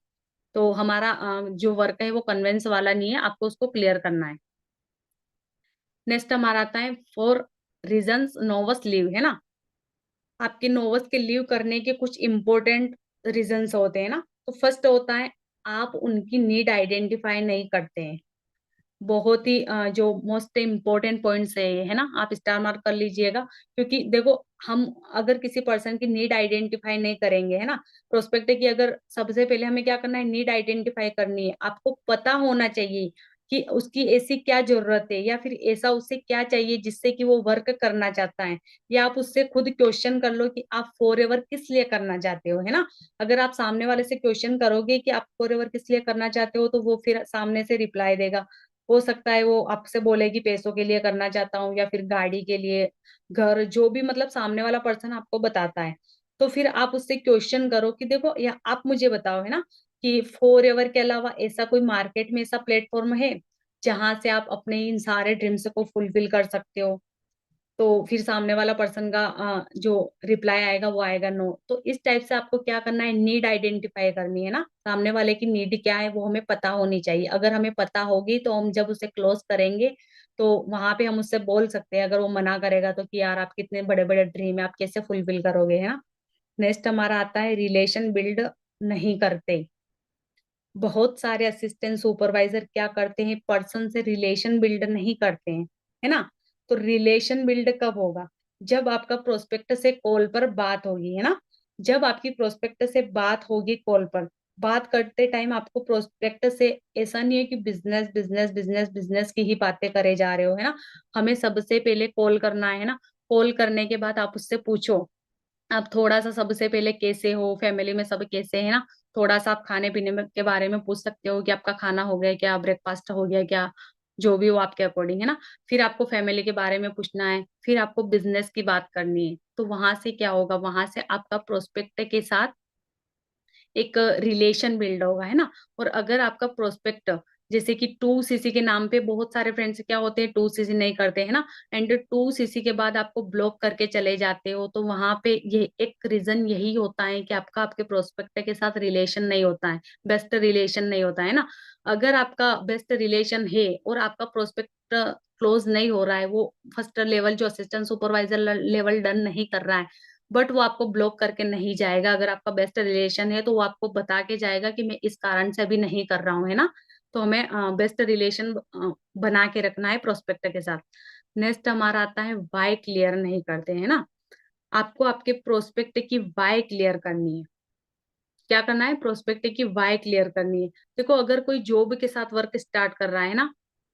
तो हमारा जो वर्क है वो कन्विंस वाला नहीं है, आपको उसको क्लियर करना है। नेक्स्ट हमारा आता है फॉर रीजंस नोवस लीव, है ना। आपके नोवस के लीव करने के कुछ इंपॉर्टेंट रीजंस होते हैं ना। तो फर्स्ट होता है आप उनकी नीड आइडेंटिफाई नहीं करते हैं। बहुत ही जो मोस्ट इम्पोर्टेंट पॉइंट्स है ये, है ना, आप स्टार मार्क कर लीजिएगा। क्योंकि देखो हम अगर किसी पर्सन की नीड आइडेंटिफाई नहीं करेंगे, है ना, प्रोस्पेक्ट की अगर सबसे पहले हमें क्या करना है, नीड आइडेंटिफाई करनी है। आपको पता होना चाहिए कि उसकी ऐसी क्या जरूरत है या फिर ऐसा उससे क्या चाहिए जिससे कि वो वर्क करना चाहता है। या आप उससे खुद क्वेश्चन कर लो कि आप फॉर एवर किस लिए करना चाहते हो, है ना। अगर आप सामने वाले से क्वेश्चन करोगे कि आप फॉर एवर किस लिए करना चाहते हो, तो वो फिर सामने से रिप्लाई देगा। हो सकता है वो आपसे बोले कि पैसों के लिए करना चाहता हूँ या फिर गाड़ी के लिए, घर, जो भी मतलब सामने वाला पर्सन आपको बताता है। तो फिर आप उससे क्वेश्चन करो कि देखो या आप मुझे बताओ, है ना, कि फॉर एवर के अलावा ऐसा कोई मार्केट में ऐसा प्लेटफॉर्म है जहां से आप अपने इन सारे ड्रीम्स को फुलफिल कर सकते हो। तो फिर सामने वाला पर्सन का जो रिप्लाई आएगा वो आएगा नो। तो इस टाइप से आपको क्या करना है, नीड आइडेंटिफाई करनी है ना, सामने वाले की नीड क्या है वो हमें पता होनी चाहिए। अगर हमें पता होगी तो हम जब उसे क्लोज करेंगे तो वहां पे हम उससे बोल सकते हैं। अगर वो मना करेगा तो कि यार आप कितने बड़े बड़े ड्रीम है, आप कैसे फुलफिल करोगे, है ना। नेक्स्ट हमारा आता है रिलेशन बिल्ड नहीं करते। बहुत सारे असिस्टेंट सुपरवाइजर क्या करते हैं, पर्सन से रिलेशन बिल्ड नहीं करते हैं, है ना। तो रिलेशन बिल्ड कब होगा, जब आपका प्रोस्पेक्ट से कॉल पर बात होगी, है ना। जब आपकी प्रोस्पेक्ट से बात होगी कॉल पर, बात करते टाइम आपको प्रोस्पेक्ट से ऐसा नहीं है कि बिजनेस बिजनेस बिजनेस बिजनेस की ही बातें करे जा रहे हो, है ना। हमें सबसे पहले कॉल करना है ना। कॉल करने के बाद आप उससे पूछो आप थोड़ा सा सबसे पहले कैसे हो, फैमिली में सब कैसे है ना। थोड़ा सा आप खाने पीने में के बारे में पूछ सकते हो कि आपका खाना हो गया क्या, ब्रेकफास्ट हो गया क्या, जो भी हो आपके अकॉर्डिंग, है ना। फिर आपको फैमिली के बारे में पूछना है, फिर आपको बिजनेस की बात करनी है। तो वहां से क्या होगा, वहां से आपका प्रोस्पेक्ट के साथ एक रिलेशन बिल्ड होगा, है ना। और अगर आपका प्रोस्पेक्ट जैसे कि 2cc के नाम पे बहुत सारे फ्रेंड्स क्या होते हैं 2cc नहीं करते, है ना। एंड 2cc के बाद आपको ब्लॉक करके चले जाते हो, तो वहां पे ये एक रीजन यही होता है कि आपका आपके प्रोस्पेक्ट के साथ रिलेशन नहीं होता है, बेस्ट रिलेशन नहीं होता है ना। अगर आपका बेस्ट रिलेशन है और आपका प्रोस्पेक्ट क्लोज नहीं हो रहा है, वो फर्स्ट लेवल जो असिस्टेंट सुपरवाइजर लेवल डन नहीं कर रहा है, बट वो आपको ब्लॉक करके नहीं जाएगा। अगर आपका बेस्ट रिलेशन है तो वो आपको बता के जाएगा कि मैं इस कारण से अभी नहीं कर रहा हूँ, है ना। तो हमें बेस्ट रिलेशन बना के रखना है प्रोस्पेक्ट के साथ। नेक्स्ट हमारा आता है वाई क्लियर नहीं करते, है ना। आपको आपके प्रोस्पेक्ट की वाई क्लियर करनी है। क्या करना है, प्रोस्पेक्ट की वाई क्लियर करनी है। देखो अगर कोई जॉब के साथ वर्क स्टार्ट कर रहा है ना,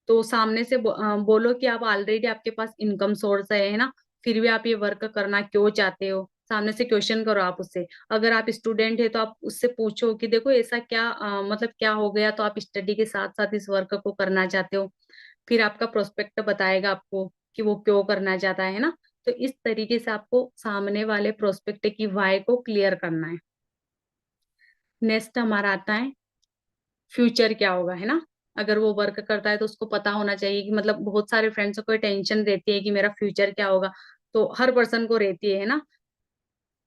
तो सामने से बोलो कि आप ऑलरेडी आपके पास इनकम सोर्स है ना, फिर भी आप ये वर्क करना क्यों चाहते हो। सामने से क्वेश्चन करो आप उससे। अगर आप स्टूडेंट है तो आप उससे पूछो कि देखो ऐसा क्या मतलब क्या हो गया तो आप स्टडी के साथ साथ इस वर्क को करना चाहते हो। फिर आपका प्रोस्पेक्ट बताएगा आपको कि वो क्यों करना चाहता है ना। तो इस तरीके से आपको सामने वाले प्रोस्पेक्ट की वाई को क्लियर करना है। नेक्स्ट हमारा आता है फ्यूचर क्या होगा, है ना। अगर वो वर्क करता है तो उसको पता होना चाहिए कि मतलब बहुत सारे फ्रेंड्स को टेंशन रहती है कि मेरा फ्यूचर क्या होगा। तो हर पर्सन को रहती है ना,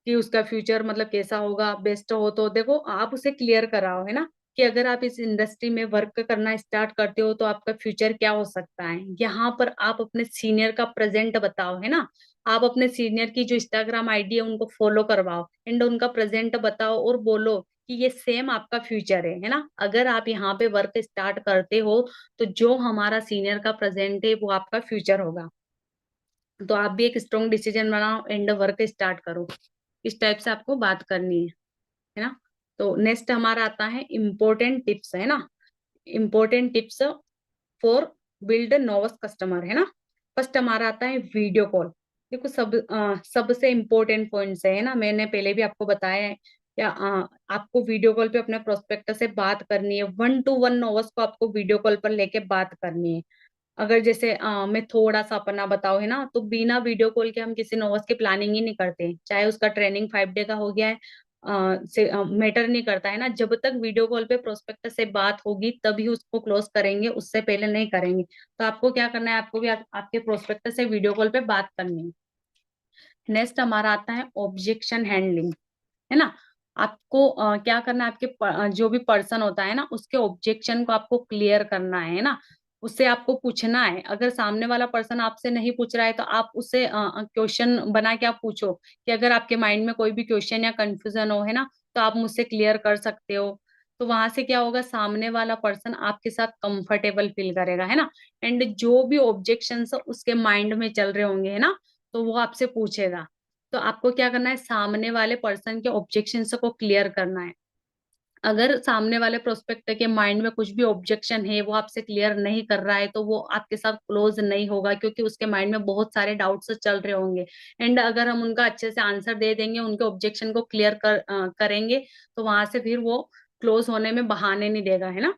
कि उसका फ्यूचर मतलब कैसा होगा, बेस्ट हो तो देखो आप उसे क्लियर कराओ, है ना, कि अगर आप इस इंडस्ट्री में वर्क करना स्टार्ट करते हो तो आपका फ्यूचर क्या हो सकता है। यहाँ पर आप अपने सीनियर का प्रेजेंट बताओ, है ना। आप अपने सीनियर की जो इंस्टाग्राम आईडी है उनको फॉलो करवाओ एंड उनका प्रेजेंट बताओ और बोलो कि ये सेम आपका फ्यूचर है ना। अगर आप यहाँ पे वर्क स्टार्ट करते हो तो जो हमारा सीनियर का प्रेजेंट है वो आपका फ्यूचर होगा। तो आप भी एक स्ट्रॉन्ग डिसीजन बनाओ एंड वर्क स्टार्ट करो। इस टाइप से आपको बात करनी है ना। तो नेक्स्ट हमारा आता है इम्पोर्टेंट टिप्स, है ना, important tips for build Novus customer, है ना। फर्स्ट हमारा आता है वीडियो कॉल। देखो सबसे इम्पोर्टेंट पॉइंट्स है ना, मैंने पहले भी आपको बताया है, या आपको वीडियो कॉल पे अपने प्रोस्पेक्टर से बात करनी है, 1 to 1 नोवस को आपको वीडियो कॉल पर लेके बात करनी है। अगर जैसे मैं थोड़ा सा अपना बताऊं, है ना, तो बिना वीडियो कॉल के हम किसी नोवस की प्लानिंग ही नहीं करते, चाहे उसका ट्रेनिंग 5 डे का हो गया है, से मैटर नहीं करता, है ना। जब तक वीडियो कॉल पे प्रोस्पेक्टर से बात होगी तभी उसको क्लोज करेंगे, उससे पहले नहीं करेंगे। तो आपको क्या करना है, आपको भी आपके प्रोस्पेक्टर से वीडियो कॉल पे बात करनी है। नेक्स्ट हमारा आता है ऑब्जेक्शन हैंडलिंग, है ना। आपको क्या करना है, आपके जो भी पर्सन होता है ना, उसके ऑब्जेक्शन को आपको क्लियर करना है ना। उससे आपको पूछना है, अगर सामने वाला पर्सन आपसे नहीं पूछ रहा है तो आप उससे क्वेश्चन बना के आप पूछो, कि अगर आपके माइंड में कोई भी क्वेश्चन या कंफ्यूजन हो, है ना, तो आप मुझसे क्लियर कर सकते हो। तो वहां से क्या होगा, सामने वाला पर्सन आपके साथ कंफर्टेबल फील करेगा, है ना। एंड जो भी ऑब्जेक्शन उसके माइंड में चल रहे होंगे, है ना, तो वो आपसे पूछेगा। तो आपको क्या करना है, सामने वाले पर्सन के ऑब्जेक्शन को क्लियर करना है। अगर सामने वाले प्रोस्पेक्टर के माइंड में कुछ भी ऑब्जेक्शन है, वो आपसे क्लियर नहीं कर रहा है, तो वो आपके साथ क्लोज नहीं होगा, क्योंकि उसके माइंड में बहुत सारे डाउट्स चल रहे होंगे। एंड अगर हम उनका अच्छे से आंसर दे देंगे, उनके ऑब्जेक्शन को क्लियर करेंगे, तो वहां से फिर वो क्लोज होने में बहाने नहीं देगा, है ना।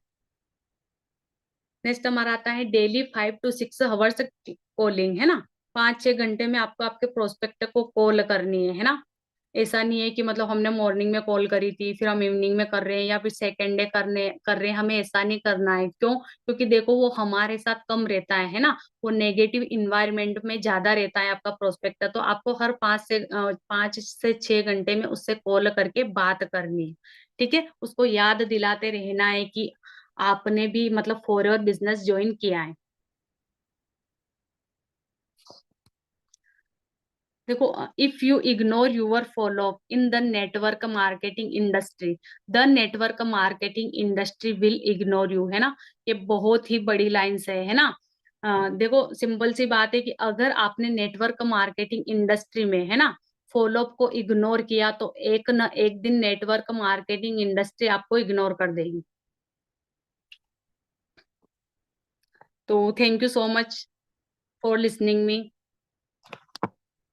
नेक्स्ट हमारा आता है डेली 5 to 6 आवर्स कॉलिंग, है ना। 5-6 घंटे में आपको आपके प्रोस्पेक्ट को कॉल करनी है ना। ऐसा नहीं है कि मतलब हमने मॉर्निंग में कॉल करी थी फिर हम इवनिंग में कर रहे हैं, या फिर सेकेंड डे कर रहे हैं, हमें ऐसा नहीं करना है। क्यों? क्योंकि देखो वो हमारे साथ कम रहता है ना, वो नेगेटिव इन्वायरमेंट में ज्यादा रहता है आपका प्रोस्पेक्टर। तो आपको हर 5 से 6 घंटे में उससे कॉल करके बात करनी है, ठीक है। उसको याद दिलाते रहना है कि आपने भी मतलब फॉरएवर बिजनेस ज्वाइन किया है। देखो, if you ignore your follow in the network marketing industry, the network marketing industry will ignore you, है ना। ये बहुत ही बड़ी लाइंस है ना। देखो सिंपल सी बात है कि अगर आपने नेटवर्क मार्केटिंग इंडस्ट्री में, है ना, फॉलोअप को इग्नोर किया, तो एक न एक दिन नेटवर्क मार्केटिंग इंडस्ट्री आपको इग्नोर कर देगी। तो thank you so much for listening me.